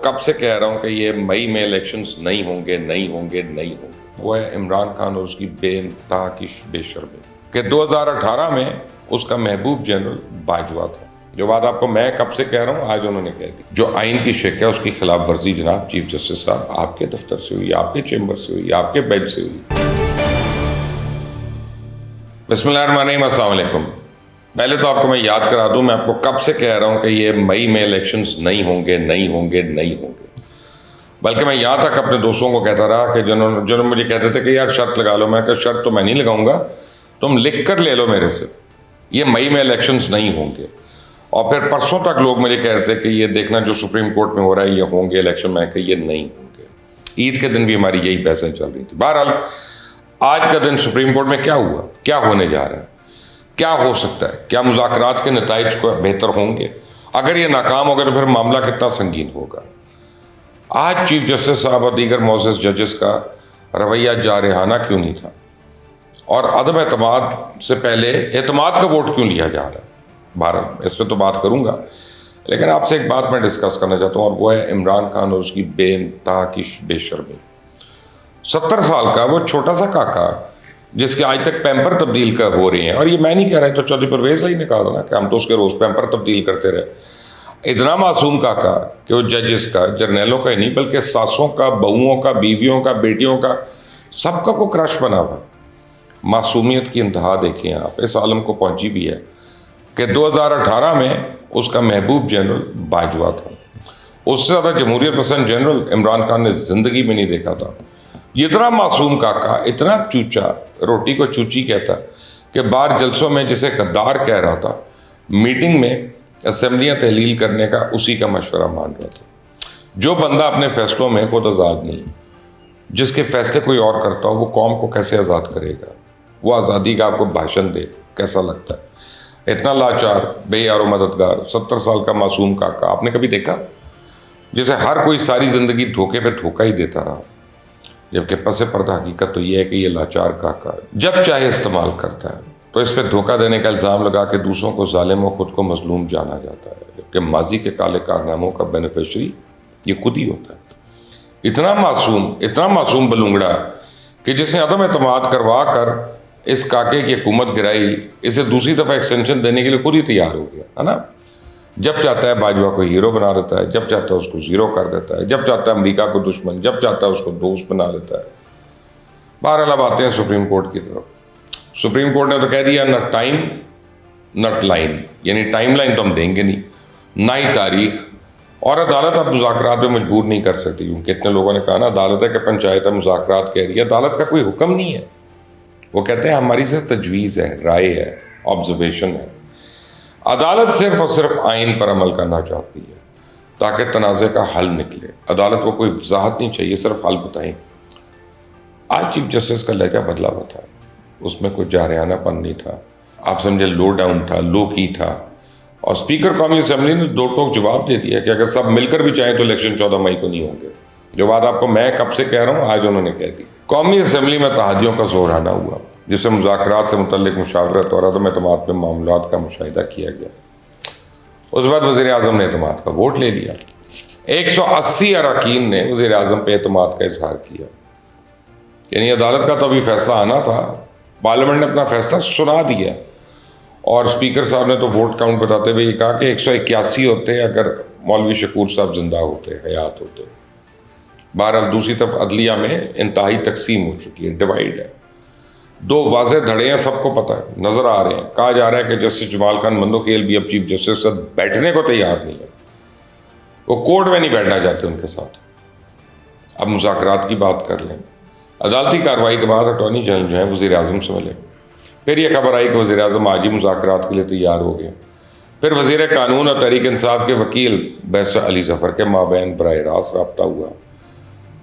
कब से कह रहा हूं कि ये मई में इलेक्शंस नहीं होंगे नहीं होंगे नहीं होंगे। वो है इमरान खान और उसकी बेइंतहा की बेशर्मी कि 2018 में उसका महबूब जनरल बाजवा था। जो बात आपको मैं कब से कह रहा हूं, आज उन्होंने कह दी। जो आइन की शिक है उसकी खिलाफ वर्जी जनाब चीफ जस्टिस साहब आपके दफ्तर से हुई, आपके चेंबर से हुई, आपके बेंच से हुई। बिस्मिल्लाहिर्रहमानिर्रहीम, अस्सलाम वालेकुम। पहले तो आपको मैं याद करा दूं, मैं आपको कब से कह रहा हूं कि ये मई में इलेक्शंस नहीं होंगे नहीं होंगे नहीं होंगे। बल्कि मैं यहाँ तक अपने दोस्तों को कहता रहा कि जिन्होंने मुझे कहते थे कि यार शर्त लगा लो। मैं कहा शर्त तो मैं नहीं लगाऊंगा, तुम लिख कर ले लो मेरे से, ये मई में इलेक्शंस नहीं होंगे। और फिर परसों तक लोग मुझे कह रहे थे कि ये देखना जो सुप्रीम कोर्ट में हो रहा है ये होंगे इलेक्शन। मैं कहा ये नहीं होंगे। ईद के दिन भी हमारी यही बहसें चल रही थी। बहरहाल आज का दिन सुप्रीम कोर्ट में क्या हुआ, क्या होने जा रहा है, क्या हो सकता है, क्या मुज़ाकरात के नताइज को बेहतर होंगे? अगर ये नाकाम हो गए तो फिर मामला कितना संगीन होगा। आज चीफ जस्टिस साहब और दीगर मोअज़्ज़ज़ जजेस का रवैया जारहाना क्यों नहीं था, और अदम एतमाद से पहले एतमाद का वोट क्यों लिया जा रहा है? भारत इस पर तो बात करूंगा, लेकिन आपसे एक बात मैं डिस्कस करना चाहता हूँ, और वो है इमरान खान और उसकी बेइंतहा की बेशर्मी। 70 साल का वो छोटा सा काका जिसके आज तक पैम्पर तब्दील कर हो रहे हैं, और ये मैं नहीं कह रहा, तो चौधरी परवेज़ ही ने कहा था ना कि हम तो उसके रोज़ पैम्पर तब्दील करते रहे। इतना मासूम काका कि वो जजेस का, जर्नैलों का ही नहीं बल्कि सासों का, बहुओं का, बीवियों का, बेटियों का, सबका को क्रश बना हुआ। मासूमियत की इंतहा देखें आप, इस आलम को पहुंची भी है कि 2018 में उसका महबूब जनरल बाजवा था। उससे ज़्यादा जमहूरियत पसंद जनरल इमरान खान ने ज़िंदगी में नहीं देखा था। ये इतना मासूम काका, इतना चूचा, रोटी को चूची कहता कि बाहर जलसों में जिसे गद्दार कह रहा था, मीटिंग में असम्बलियाँ तहलील करने का उसी का मशवरा मान रहा था। जो बंदा अपने फैसलों में खुद आज़ाद नहीं, जिसके फैसले कोई और करता हो, वो कौम को कैसे आज़ाद करेगा? वो आज़ादी का आपको भाषण दे, कैसा लगता है? इतना लाचार, बेयारो मददगार 70 साल का मासूम काका आपने कभी देखा, जिसे हर कोई सारी ज़िंदगी धोखे पे धोखा ही देता रहा? जबकि पसे पर्दा हकीकत तो ये है कि ये लाचार काका जब चाहे इस्तेमाल करता है, तो इस पर धोखा देने का इल्ज़ाम लगा के दूसरों को जालिम और ख़ुद को मजलूम जाना जाता है, जबकि माजी के काले कारनामों का बेनिफिशरी ये खुद ही होता है। इतना मासूम बलूंगड़ा कि जिसने अदम एतमाद करवा कर इस काके की हुकूमत गिराई, इसे दूसरी दफ़ा एक्सटेंशन देने के लिए खुद ही तैयार हो गया है ना। जब चाहता है बाजवा को हीरो बना देता है, जब चाहता है उसको ज़ीरो कर देता है, जब चाहता है अमेरिका को दुश्मन, जब चाहता है उसको दोस्त बना देता है। बहरहाल अब आते हैं सुप्रीम कोर्ट की तरफ। सुप्रीम कोर्ट ने तो कह दिया न टाइम नट लाइन, यानी टाइम लाइन तो हम देंगे नहीं, ना ही तारीख, और अदालत अब मुज़ाकरात में मजबूर नहीं कर सकती। क्योंकि इतने लोगों ने कहा ना अदालत है कि पंचायत मुज़ाकरात कह रही है, अदालत का कोई हुक्म नहीं है। वो कहते हैं हमारी सिर्फ तजवीज़ है, राय है, ऑब्जर्वेशन है। अदालत सिर्फ और सिर्फ आइन पर अमल करना चाहती है ताकि तनाज़े का हल निकले। अदालत को कोई वजाहत नहीं चाहिए, सिर्फ हल बताएं। आज चीफ जस्टिस का लहजा बदला हुआ था, उसमें कोई जारहानापन नहीं था, आप समझे लो डाउन था, लो की था। और स्पीकर कौमी असम्बली ने दो टोक जवाब दे दिया कि अगर सब मिलकर भी चाहें तो इलेक्शन 14 मई को नहीं होंगे। जो बात आपको मैं कब से कह रहा हूँ, आज उन्होंने कह दी। कौमी असम्बली में तहादियों का जोराना हुआ, जिससे मुज़ाकरात से मुतल्लिक मुशावरत और अदम एतमाद पे मामलात का मुशाहिदा किया गया। उस बाद वज़ीर आज़म ने एतमाद का वोट ले लिया। 180 अरकान ने वज़ीर आज़म पे एतमाद का इजहार किया। यानी अदालत का तो अभी फैसला आना था, पार्लियामेंट ने अपना फैसला सुना दिया, और स्पीकर साहब ने तो वोट काउंट बताते हुए ये कहा कि 181 होते अगर मौलवी शकूर साहब जिंदा होते, हयात होते। बहरहाल दूसरी तरफ अदलिया में इंतहाई तकसीम हो चुकी है, डिवाइड है। दो वाज़े धड़े हैं, सबको पता है, नज़र आ रहे हैं। कहा जा रहा है कि जस्टिस जमाल खान मंदोखेल भी अब चीफ जस्टिस से बैठने को तैयार नहीं है, वो कोर्ट में नहीं बैठना चाहते उनके साथ। अब मुज़ाकरात की बात कर लें। अदालती कार्रवाई के बाद अटॉर्नी जनरल जो है वज़ीर आज़म से मिले, फिर यह खबर आई कि वज़ीर आज़म आज ही मुज़ाकरात के लिए तैयार हो गए। फिर वज़ीर कानून और तहरीक इंसाफ के वकील बैरिस्टर अली ज़फ़र के माबैन बराह रास्त रब्ता हुआ,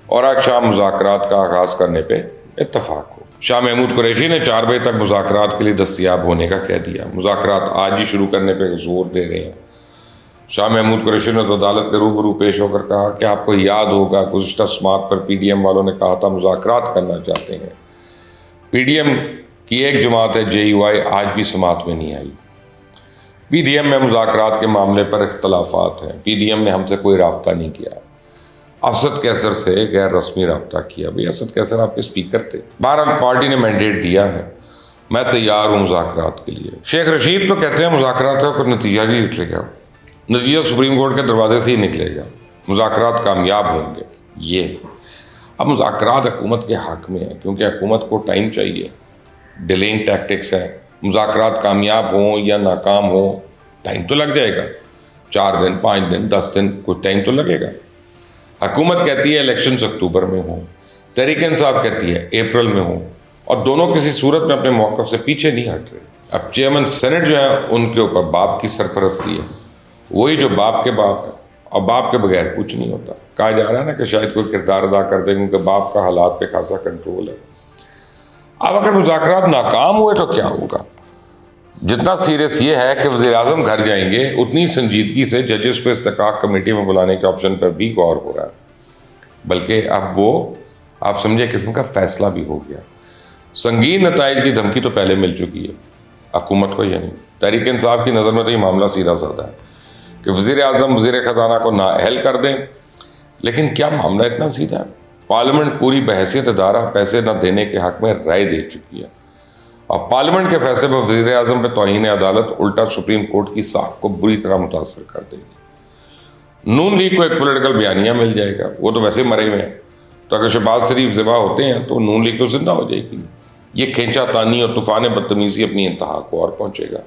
और आज शाम मुज़ाकरात का आगाज़ करने पर इत्तफाक हो। शाह महमूद कुरैशी ने 4 बजे तक मुज़ाकरात के लिए दस्तयाब होने का कह दिया। मुज़ाकरात आज ही शुरू करने पर जोर दे रहे हैं। शाह महमूद कुरैशी ने तो अदालत के रूबरू पेश होकर कहा कि आपको याद होगा गुज़िश्ता समात पर PDM वालों ने कहा था मुज़ाकरात करना चाहते हैं। PDM की एक जमात है JUI, आज भी समात में नहीं आई। PDM में मुज़ाकरात के मामले पर इख्तलाफात हैं। PDM ने हमसे कोई राब्ता नहीं किया। असद कैसर से गैर रस्मी रब्ता किया। भाई असद कैसर आपके स्पीकर थे। बहरहाल पार्टी ने मैंडेट दिया है, मैं तैयार हूँ मुज़ाकरात के लिए। शेख रशीद तो कहते हैं मुज़ाकरात का कोई नतीजा नहीं निकलेगा, नतीजा सुप्रीम कोर्ट के दरवाजे से ही निकलेगा, मुज़ाकरात कामयाब होंगे। ये अब मुज़ाकरात हुकूमत के हक़ में है, क्योंकि हुकूमत को टाइम चाहिए, डिलेइंग टैक्टिक्स है। मुज़ाकरात कामयाब हों या नाकाम हो, टाइम तो लग जाएगा, 4 दिन 5 दिन 10 दिन, कुछ टाइम तो लगेगा। हुकूमत कहती है इलेक्शंस अक्टूबर में हो, तहरीक इंसाफ कहती है अप्रैल में हो, और दोनों किसी सूरत में अपने मौक़िफ़ से पीछे नहीं हट रहे। अब चेयरमैन सेनेट जो है उनके ऊपर बाप की सरपरस्ती है, वही जो बाप के बाप है, और बाप के बगैर कुछ नहीं होता। कहा जा रहा है ना कि शायद कोई किरदार अदा कर दे, क्योंकि बाप का हालात पे खासा कंट्रोल है। अब अगर मुज़ाकरात नाकाम हुए तो क्या होगा? जितना सीरियस ये है कि वज़ीर-ए-आज़म घर जाएंगे, उतनी संजीदगी से जजेस को इस्तिक़ाक़ कमेटी में बुलाने के ऑप्शन पर भी गौर हो रहा है। बल्कि अब वो आप समझे किस्म का फ़ैसला भी हो गया। संगीन नताइज की धमकी तो पहले मिल चुकी है हुकूमत को, यानी तहरीक इंसाफ की नज़र में तो ये मामला सीधा साधा है कि वज़ीर-ए-आज़म वज़ीर ख़जाना को नाअहल कर दें। लेकिन क्या मामला इतना सीधा है? पार्लियामेंट पूरी बहैसियत अदारा पैसे न देने के हक़ में राय दे चुकी है, और पार्लियामेंट के फैसले पर वज़ीर-ए-आज़म पर तौहीन अदालत उल्टा सुप्रीम कोर्ट की साख को बुरी तरह मुतासर कर देगी। नून लीग को एक पॉलिटिकल बयानिया मिल जाएगा, वो तो वैसे मरे हुए हैं, तो अगर शहबाज शरीफ ज़िबा होते हैं तो नून लीग तो जिंदा हो जाएगी। ये खींचा तानी और तूफ़ान बदतमीज़ी अपनी इंतहा को और पहुँचेगा।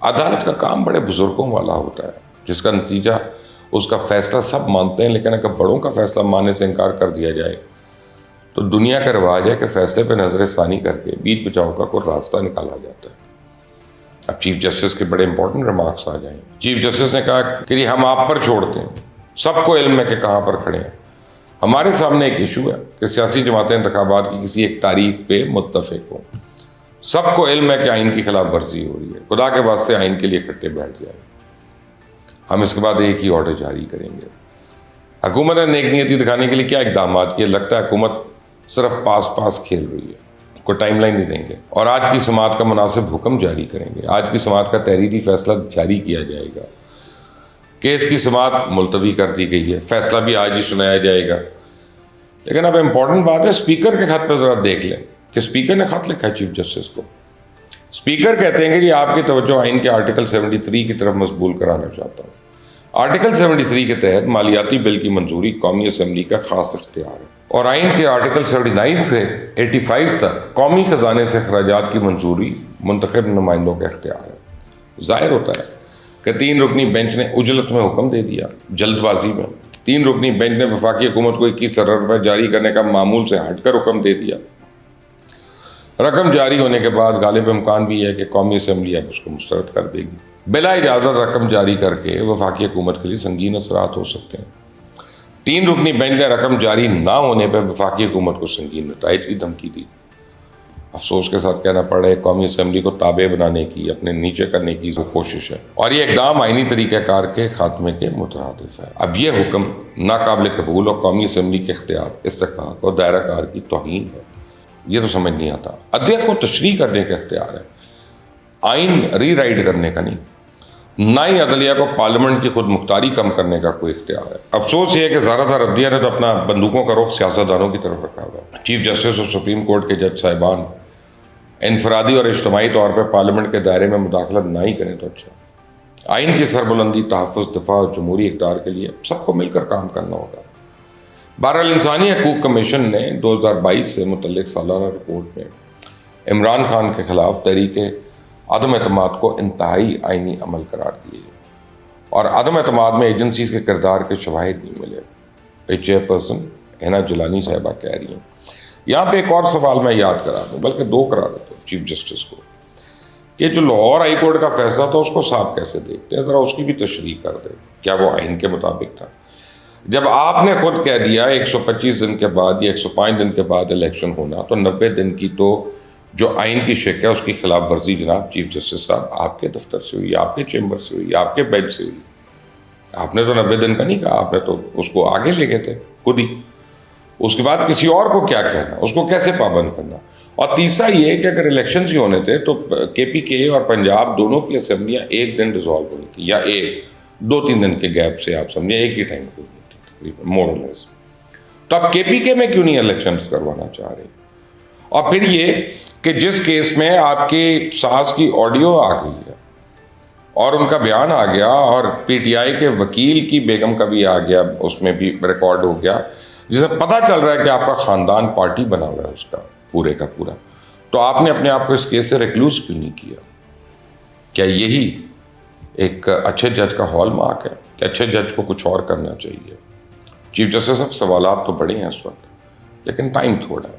अदालत का काम बड़े बुजुर्गों वाला होता है, जिसका नतीजा उसका फ़ैसला सब मानते हैं, लेकिन अगर बड़ों का फ़ैसला मानने से इनकार कर दिया जाए तो दुनिया का रिवाज है कि फ़ैसले पर नज़र सानी करके बीच बचाव का कोई रास्ता निकाला जाता है। अब चीफ जस्टिस के बड़े इंपॉर्टेंट रिमार्क्स आ जाएं। चीफ जस्टिस ने कहा कि हम आप पर छोड़ते हैं, सबको इल्म है कि कहाँ पर खड़े हैं। हमारे सामने एक इशू है कि सियासी जमातें इंतखाबात की किसी एक तारीख पे मुत्तफ़िक हो। सबको इल्म है कि आइन की खिलाफ वर्जी हो रही है, खुदा के वास्ते आइन के लिए इकट्ठे बैठ जाए। हम इसके बाद एक ही ऑर्डर जारी करेंगे। हुकूमत ने नेक नियति दिखाने के लिए क्या इकदाम किए? लगता है हुकूमत सिर्फ पास खेल रही है, कोई टाइमलाइन नहीं देंगे, और आज की समात का मुनासिब हुक्म जारी करेंगे। आज की समात का तहरीरी फैसला जारी किया जाएगा। केस की समात मुलतवी कर दी गई है, फैसला भी आज ही सुनाया जाएगा। लेकिन अब इम्पोर्टेंट बात है, स्पीकर के खत पर ज़रा देख लें कि स्पीकर ने खत लिखा है चीफ जस्टिस को। स्पीकर कहते हैं कि जी आपकी तवज्जो आइन के आर्टिकल 73 की तरफ मकबूल कराना चाहता हूँ। आर्टिकल 73 के तहत मालियाती बिल की मंजूरी कौमी असम्बली का खास इख्तियार है, और आइन के आर्टिकल 79 से 85 तक कौमी खजाने से अखराजात की मंजूरी मुंतखब नुमाइंदों का इख्तियार है। ज़ाहिर होता है कि 3 रुकनी बेंच ने उजलत में हुक्म दे दिया, जल्दबाजी में। 3 रुकनी बेंच ने वफाकी हुकूमत को 21 अरब रुपये जारी करने का मामूल से हटकर हुक्म दे दिया। रकम जारी होने के बाद गालिब इम्कान भी है कि कौमी असम्बली अब उसको मुस्तरद कर देगी। बिला इजाज़त रकम जारी करके वफाकी हुकूमत के लिए संगीन असरात हो सकते हैं। 3 रुकनी बेंच ने रकम जारी ना होने पर वफाकी हुकूमत को संगीन नताइज की धमकी दी। अफसोस के साथ कहना पड़ रहा है कौमी असम्बली को ताबे बनाने की, अपने नीचे करने की कोशिश है, और ये इकदाम आइनी तरीक़ाकार के खात्मे के मुतरादिफ है। अब यह हुक्म नाकाबिल कबूल और कौमी असम्बली के इख्तियार, इस्तिक़ाक़ और दायरा कार की तौहीन है। ये तो समझ नहीं आता। अध्यक्ष को तशरीह करने का इख्तियार है, आइन री राइट करने का नहीं। ना ही अदलिया को पार्लियामेंट की खुद मुख्तारी कम करने का कोई इख्तियार है। अफसोस ये है कि ज़्यादातर अदलिया ने तो अपना बंदूकों का रुख सियासतदानों की तरफ रखा हुआ है। चीफ जस्टिस और सुप्रीम कोर्ट के जज साहिबान इनफरादी और इज्तमाही तौर पर पार्लियामेंट के दायरे में मुदाखलत ना ही करें तो अच्छा। आइन की सरबुलंदी, तहफ़्फ़ुज़, दिफ़ा और जमहूरी इक़्तिदार के लिए सबको मिलकर काम करना होगा। बहरहाल इंसानी हकूक़ कमीशन ने 2022 से मुतल्लिक़ सालाना रिपोर्ट में इमरान खान के ख़िलाफ़ तहरीक अदम एतमाद को इंतहाई आइनी अमल करार दिए, और अदम एतमाद में एजेंसीज़ के किरदार के शवाहिद नहीं मिले। चेयरपर्सन हिना जिलानी साहिबा कह रही हैं। यहाँ पे एक और सवाल मैं याद करा दूँ, बल्कि 2 करा देता हूँ चीफ जस्टिस को, कि जो लाहौर हाई कोर्ट का फैसला था उसको साहब कैसे देखते हैं, ज़रा उसकी भी तशरीह कर दें। क्या वो आइन के मुताबिक था? जब आपने खुद कह दिया 125 दिन के बाद या 105 दिन के बाद इलेक्शन होना, तो 90 दिन की तो जो आइन की शेक है उसकी खिलाफ वर्जी जनाब चीफ जस्टिस साहब आपके दफ्तर से हुई, आपके चेंबर से हुई, आपके बेंच से हुई। आपने तो 90 दिन का नहीं कहा, आपने तो उसको आगे ले गए थे खुद ही। उसके बाद किसी और को क्या कहना, उसको कैसे पाबंद करना। और तीसरा ये कि अगर इलेक्शन ही होने थे तो KPK और पंजाब दोनों की असम्बलियाँ एक दिन डिज़ोल्व हुई थी, या 2-3 दिन के गैप से आप समझिए एक ही टाइम को हुई थी। तकरीबन मोर और लेस। तो आप केपीके में क्यों नहीं इलेक्शंस करवाना चाह रहे? और फिर ये कि जिस केस में आपकी सास की ऑडियो आ गई है और उनका बयान आ गया और पीटीआई के वकील की बेगम का भी आ गया, उसमें भी रिकॉर्ड हो गया, जिसे पता चल रहा है कि आपका खानदान पार्टी बना हुआ है उसका पूरे का पूरा, तो आपने अपने आप को इस केस से रिक्लूज क्यों नहीं किया? क्या यही एक अच्छे जज का हॉलमार्क है कि अच्छे जज को कुछ और करना चाहिए? चीफ जस्टिस साहब, सवालात तो बड़े हैं इस वक्त, लेकिन टाइम थोड़ा है।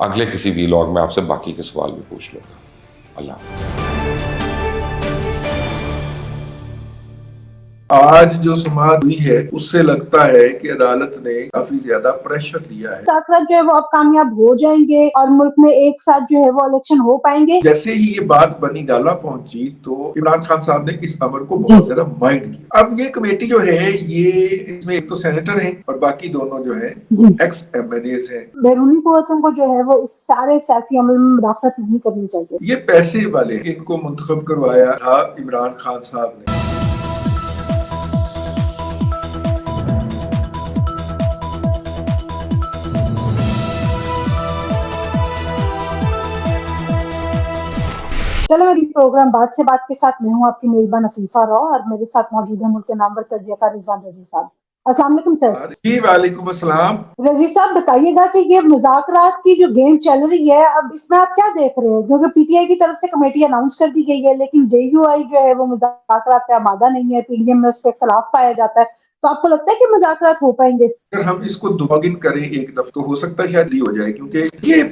अगले किसी वीलॉग में आपसे बाकी के सवाल भी पूछ लूंगा। अल्लाह हाफिज़। आज जो समाअत हुई है उससे लगता है कि अदालत ने काफी ज्यादा प्रेशर लिया है। मुज़ाकरात जो है वो अब कामयाब हो जाएंगे और मुल्क में एक साथ जो है वो इलेक्शन हो पाएंगे। जैसे ही ये बात बनी डाला पहुंची तो इमरान खान साहब ने इस अमर को बहुत ज्यादा माइंड किया। अब ये कमेटी जो है ये इसमें एक तो सेनेटर हैं और बाकी दोनों जो है एक्स MNAs हैं। बैरूनी कुव्वतों को जो है वो इस सारे सियासी अमल में मुदाखलत नहीं करनी चाहिए। ये पैसे वाले इनको मुंतखब करवाया था इमरान खान साहब ने। चलो मेरी प्रोग्राम बात से बात के साथ मैं हूँ आपकी मेजबान अफीफा राव और मेरे साथ मौजूद है मुल्क के नामवर तजियाकार रिजवान रजी साहब। अस्सलाम वालेकुम सर। जी वालेकुम अस्सलाम। रजी साहब बताइएगा कि ये मुज़ाकरात की जो गेम चल रही है अब इसमें आप क्या देख रहे हैं? क्योंकि पीटीआई की तरफ से कमेटी अनाउंस कर दी गई है लेकिन JUI जो है वो मुज़ाकरात पे आमादा नहीं है, PDM में उस पर इख्तलाफ पाया जाता है, तो आपको लगता है कि मुज़ाकरात हो पाएंगे? अगर हम इसको लॉग इन करें एक दफा तो हो सकता है शायद हो जाए, क्योंकि ये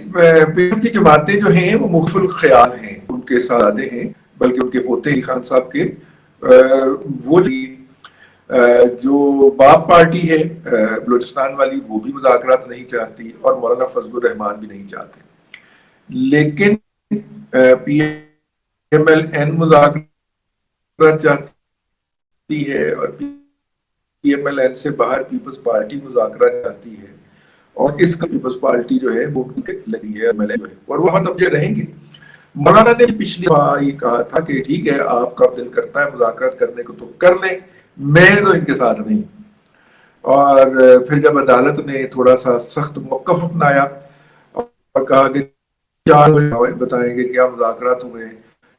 पीएम की जमातें जो हैं वो मुख्तलिफ ख्याल हैं, उनके सादे हैं, बल्कि उनके पोते ही खान साहब के वो जो बाप पार्टी है बलूचिस्तान वाली वो भी मुज़ाकरात नहीं चाहती और मौलाना फजलुर रहमान भी नहीं चाहते, लेकिन PMLN मुज़ाकरात चाहती है और PMLN से बाहर पीपल्स पार्टी मुज़ाकरात चाहती है और इसका पीपल्स पार्टी जो है वो लगी है MLN जो है और वो हम तब रहेंगे। मौलाना ने पिछली बार ये कहा था कि ठीक है आपका दिल करता है मुज़ाकरात करने को तो कर लें, मैं तो इनके साथ नहीं। और फिर जब अदालत ने थोड़ा सा सख्त मौक़िफ़ अपनाया और कहा कि 4 बताएंगे क्या मुज़ाकरात हुए,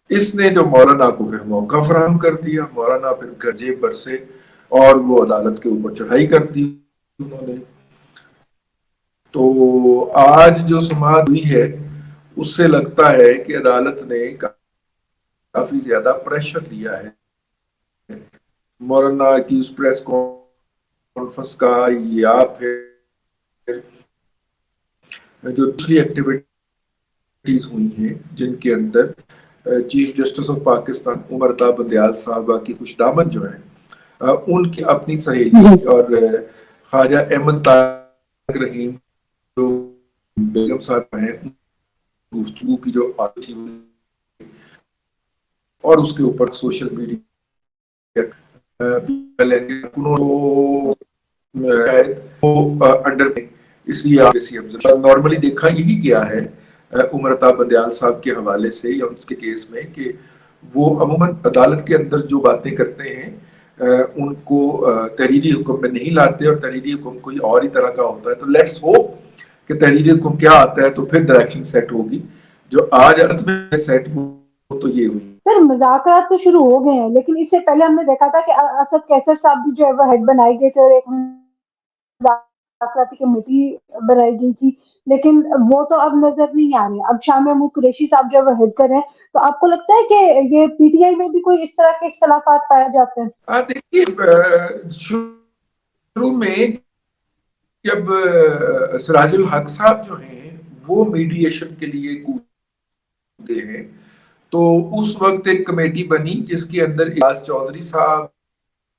इसने जो मौलाना को फिर मौका फराहम कर दिया। मौलाना फिर गरजे बरसे और वो अदालत के ऊपर चढ़ाई कर दी उन्होंने। तो आज जो समाअत हुई है उससे लगता है कि अदालत ने काफी ज्यादा प्रेशर लिया है। मौलाना की उस प्रेस कॉन्फ्रेंस का या फिर जो दूसरी एक्टिविटीज हुई हैं जिनके अंदर chief justice of Pakistan Umar Ata Bandial साहबा की कुछ दामन जो है उनकी अपनी सहेली और ख्वाजा अहमद तारिक रहीम जो बेगम साहब हैं गुफ्तगू की जो बात थी और उसके ऊपर सोशल मीडिया अंडर में, इसलिए नॉर्मली देखा यही गया है उमर अता बंदयाल साहब के हवाले से या उसके केस में कि वो अमूमन अदालत के अंदर जो बातें करते हैं उनको तहरीरी हुक्म में नहीं लाते और तहरीरी हुक्म कोई और ही तरह का होता है। तो लेट्स होप कि तहरीरी हुक्म क्या आता है तो फिर डायरेक्शन सेट होगी। जो आज अदालत में सेट हो तो ये हुई। सर मुज़ाकरात तो शुरू हो गए हैं लेकिन इससे पहले हमने देखा था कि असद कैसर साहब भी जो है वो हेड बनाए गए थे और एक मुज़ाकराती कमेटी बनाई गई थी, लेकिन वो तो अब नजर नहीं आ रहे। अब शाह महमूद कुरैशी साहब जब हेड कर रहे हैं तो आपको लगता है कि ये PTI में भी कोई इस तरह के इख्तलाफात पाए जाते हैं? देखिए शुरू में जब सिराजुल हक साहब जो हैं वो मीडिएशन के लिए कूदे हैं तो उस वक्त एक कमेटी बनी जिसके अंदर इयाज चौधरी साहब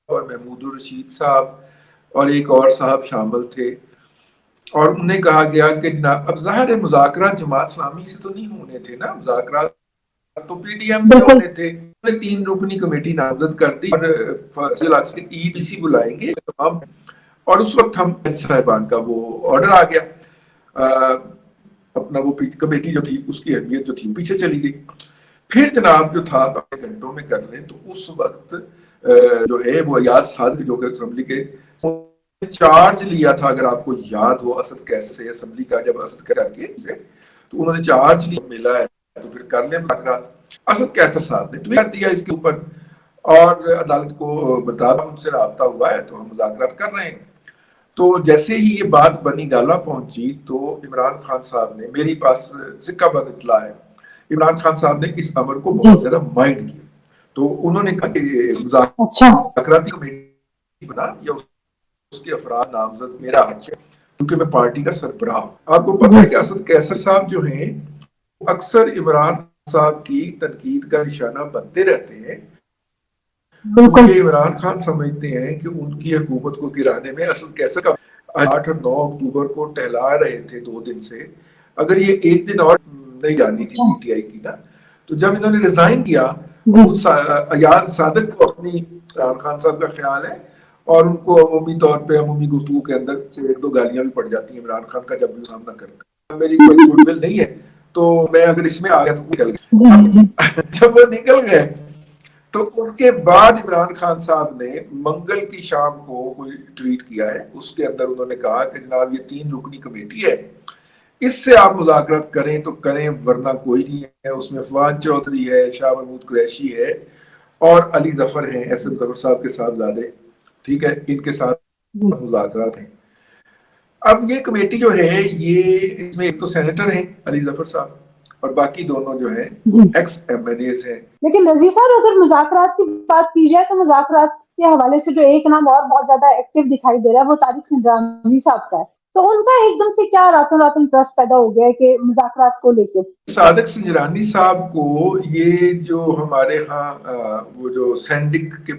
और महमूद रशीद साहब और एक और साहब शामिल थे और उन्हें कहा गया कि अब जाहिर है मुज़ाकरात जमात इस्लामी से तो नहीं होने थे ना, मुज़ाकरात तो PDM से होने थे। 3 रुकनी कमेटी नामजद कर दी और EDC बुलाएंगे तमाम, और उस वक्त हम साहिबान का वो ऑर्डर आ गया। अपना वो कमेटी जो थी उसकी अहमियत जो थी पीछे चली गई। फिर जनाब जो था घंटों में कर लें तो उस वक्त जो है वो अयाज साद जो कि असेंबली के चार्ज लिया था, अगर आपको याद हो, असद कैसर से, असेंबली का जब असद करके से, तो उन्होंने चार्ज लिया, मिला है तो फिर कर ले मुज़ाकरात। असद कैसर साहब ने ट्वीट दिया इसके ऊपर और अदालत को बता, उनसे रब्ता हुआ है तो हम मुज़ाकरात कर रहे हैं। तो जैसे ही ये बात बनी गाला पहुंची तो इमरान खान साहब ने, मेरी पास सिक्का बंद इतला है, इमरान खान साहब ने इस अमर को बहुत ज्यादा माइंड किया। तो उन्होंने कहा कि मुज़ाकराती कमेटी बना या उसके अफराद नामजद मेरा हक है, क्योंकि मैं पार्टी का सरबराह हूं। आपको पता है कि असद कैसर साहब जो हैं अक्सर इमरान साहब की तनकीद का निशाना बनते रहते हैं, क्योंकि इमरान खान समझते हैं कि उनकी हुकूमत को गिराने में असद कैसर का 8 और 9 अक्टूबर को टहला रहे थे 2 दिन से, अगर ये एक दिन और नहीं जानी थी पीटीआई की ना, तो जब इन्होंने रिजाइन किया तो अयाज सादक को अपनी इमरान खान साहब का ख्याल है और उनको अमूमी तौर पे अमूमी गुफ्तगू के अंदर 1-2 गालियां भी पड़ जाती हैं इमरान खान का जब भी सामना करता है। मेरी कोई गुडविल नहीं है तो मैं अगर इसमें आ गया तो निकल गया। जब वो निकल गए तो उसके बाद इमरान खान साहब ने मंगल की शाम को कोई ट्वीट किया है, उसके अंदर उन्होंने कहा कि जनाब ये 3 रुकनी कमेटी है, इससे आप मुज़ाकरात करें तो करें वरना कोई नहीं है। उसमें फवाद चौधरी है, शाह महमूद कुरैशी है और अली जफर हैं, एस एम जफर साहब के साहबजादे, ठीक है, इनके साथ मुज़ाकरात हैं। अब ये कमेटी जो है ये, इसमें एक तो सेनेटर हैं अली जफर साहब और बाकी दोनों जो है एक्स एमएनएस हैं। लेकिन नजीर साहब अगर मुज़ाकरात की बात की जाए तो मुज़ाकरात के हवाले से जो एक नाम और बहुत ज्यादा एक्टिव दिखाई दे रहा है वो तारिक सिंजानी साहब का है, तो उनका एकदम से क्या रातों रात इंटरेस्ट पैदा हो गया है कि मुज़ाकरात को लेकर? तारिक सिंजानी साहब को ये जो हमारे यहाँ वो जो सैंडिक के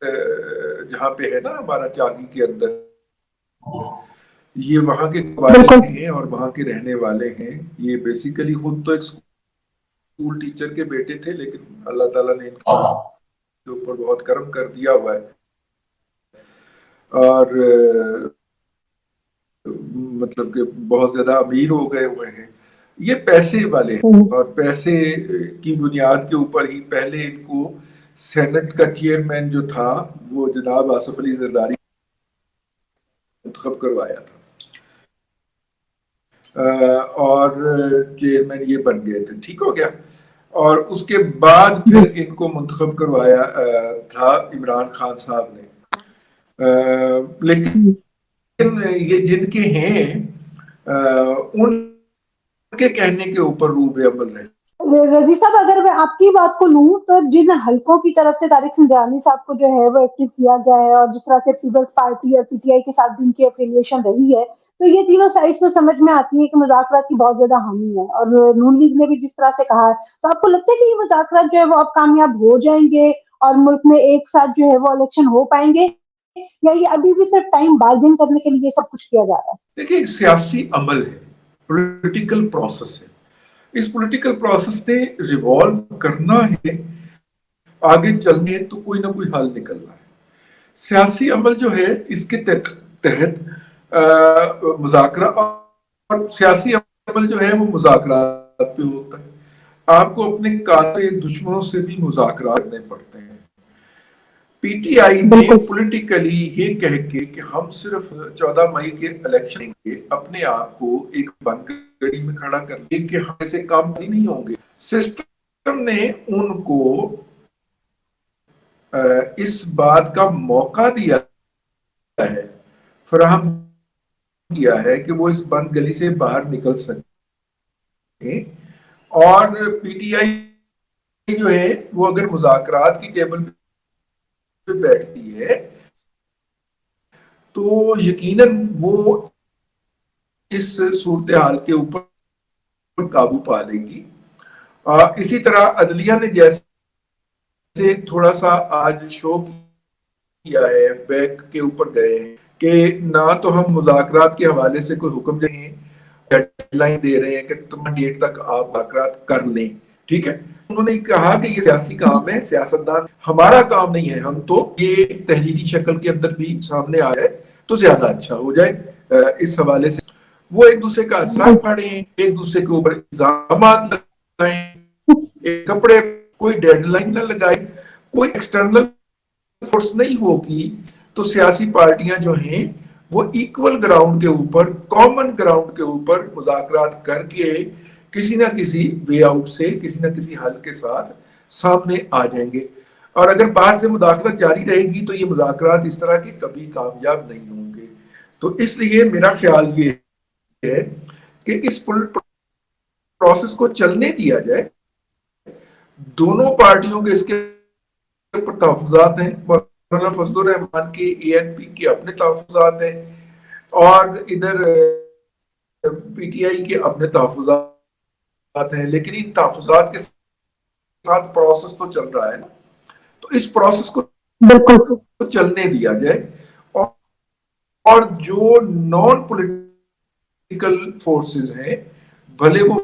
जहाँ पे है ना हमारा चागी के अंदर, ये वहां के वाले हैं और वहां के रहने वाले हैं। ये बेसिकली खुद तो एक स्कूल टीचर के बेटे थे, लेकिन अल्लाह ताला ने इनके ऊपर बहुत करम कर दिया हुआ है और मतलब कि बहुत ज्यादा अमीर हो गए हुए हैं। ये पैसे वाले हैं और पैसे की बुनियाद के ऊपर ही पहले इनको सेनेट का चेयरमैन जो था वो जनाब आसिफ अली जरदारी इंतखब करवाया था और चेयरमैन ये बन गए थे, ठीक हो गया। और उसके बाद फिर इनको मुंतखब करवाया था इमरान खान साहब ने, लेकिन ये जिनके हैं उनके कहने के ऊपर रूबे अमल रहे। रजी साहब अगर मैं आपकी बात को लूं तो जिन हलकों की तरफ से तारिक सिंजानी साहब को जो है वो एक्टिव किया गया है और जिस तरह से पीपल्स पार्टी और पीटीआई के साथ भी उनकी एफिलिएशन रही है, तो ये तीनों साइड्स तो समझ में आती है कि मुज़ाकरात की बहुत ज्यादा हामी है और नून लीग ने भी जिस तरह से कहा है, तो आपको लगता है कि ये मुज़ाकरात जो है वो अब कामयाब हो जाएंगे और मुल्क में एक साथ जो है वो इलेक्शन हो पाएंगे, या ये अभी भी सिर्फ टाइम बार्गेन करने के लिए सब कुछ किया जा रहा है? देखिए, सियासी अमल है, पॉलिटिकल प्रोसेस है, इस पॉलिटिकल प्रोसेस ने रिवॉल्व करना है, आगे चलने तो कोई ना कोई हल निकलना है। सियासी अमल जो है इसके तहत मुज़ाकरा, और सियासी अमल जो है वो मुज़ाकरात पे होता है। आपको अपने काते दुश्मनों से भी मुज़ाकरा करने पड़ते हैं। पीटीआई ने पॉलिटिकली ये कह के कि हम सिर्फ 14 मई के इलेक्शन के अपने आप को एक बंद गड़ी में खड़ा कर ले कि हम ऐसे काम नहीं होंगे। सिस्टम ने उनको इस बात का मौका दिया है, फराहम किया है कि वो इस बंद गली से बाहर निकल सके। और पीटीआई जो है वो अगर मुज़ाकरात की टेबल पे बैठती है तो यकीनन वो इस सूरत हाल के ऊपर काबू पा लेगी। इसी तरह अदलिया ने जैसे थोड़ा सा आज शो किया है, बैक के ऊपर गए हैं कि ना तो हम मुज़ाकरात के हवाले से कोई हुक्म दे रहे हैं, डेडलाइन दे रहे हैं कि तुम डेट तक आप मुज़ाकरात कर लें, ठीक है। उन्होंने कहा कि ये सियासी काम है, सियासतदान, हमारा काम नहीं है, हम तो ये तहरीरी शक्ल के अंदर भी सामने आ जाए तो ज्यादा अच्छा हो जाए। इस हवाले से वो एक दूसरे का असर पड़े, एक दूसरे के ऊपर इल्जाम लगाएं, कपड़े, कोई डेडलाइन ना लगाए, कोई एक्सटर्नल फोर्स नहीं होगी तो सियासी पार्टियां जो हैं वो इक्वल ग्राउंड के ऊपर, कॉमन ग्राउंड के ऊपर मुज़ाकरात करके किसी ना किसी वे आउट से, किसी ना किसी हल के साथ सामने आ जाएंगे। और अगर बाहर से मुदाखलत जारी रहेगी तो ये मुज़ाकरात इस तरह के कभी कामयाब नहीं होंगे। तो इसलिए मेरा ख्याल ये है कि इस प्रोसेस को चलने दिया जाए। दोनों पार्टियों के इसके ऊपर तहफ़्फ़ुज़ात हैं, मौलाना फजलुर रहमान के, ANP के अपने तहफ़्फ़ुज़ात हैं और इधर PTI के अपने तहफ़्फ़ुज़ात हैं, लेकिन इन तहफ़्फ़ुज़ात के साथ प्रोसेस तो चल रहा है ना, तो इस प्रोसेस को बिल्कुल चलने दिया जाए। और जो नॉन पॉलिटिकल फोर्सेस हैं, भले वो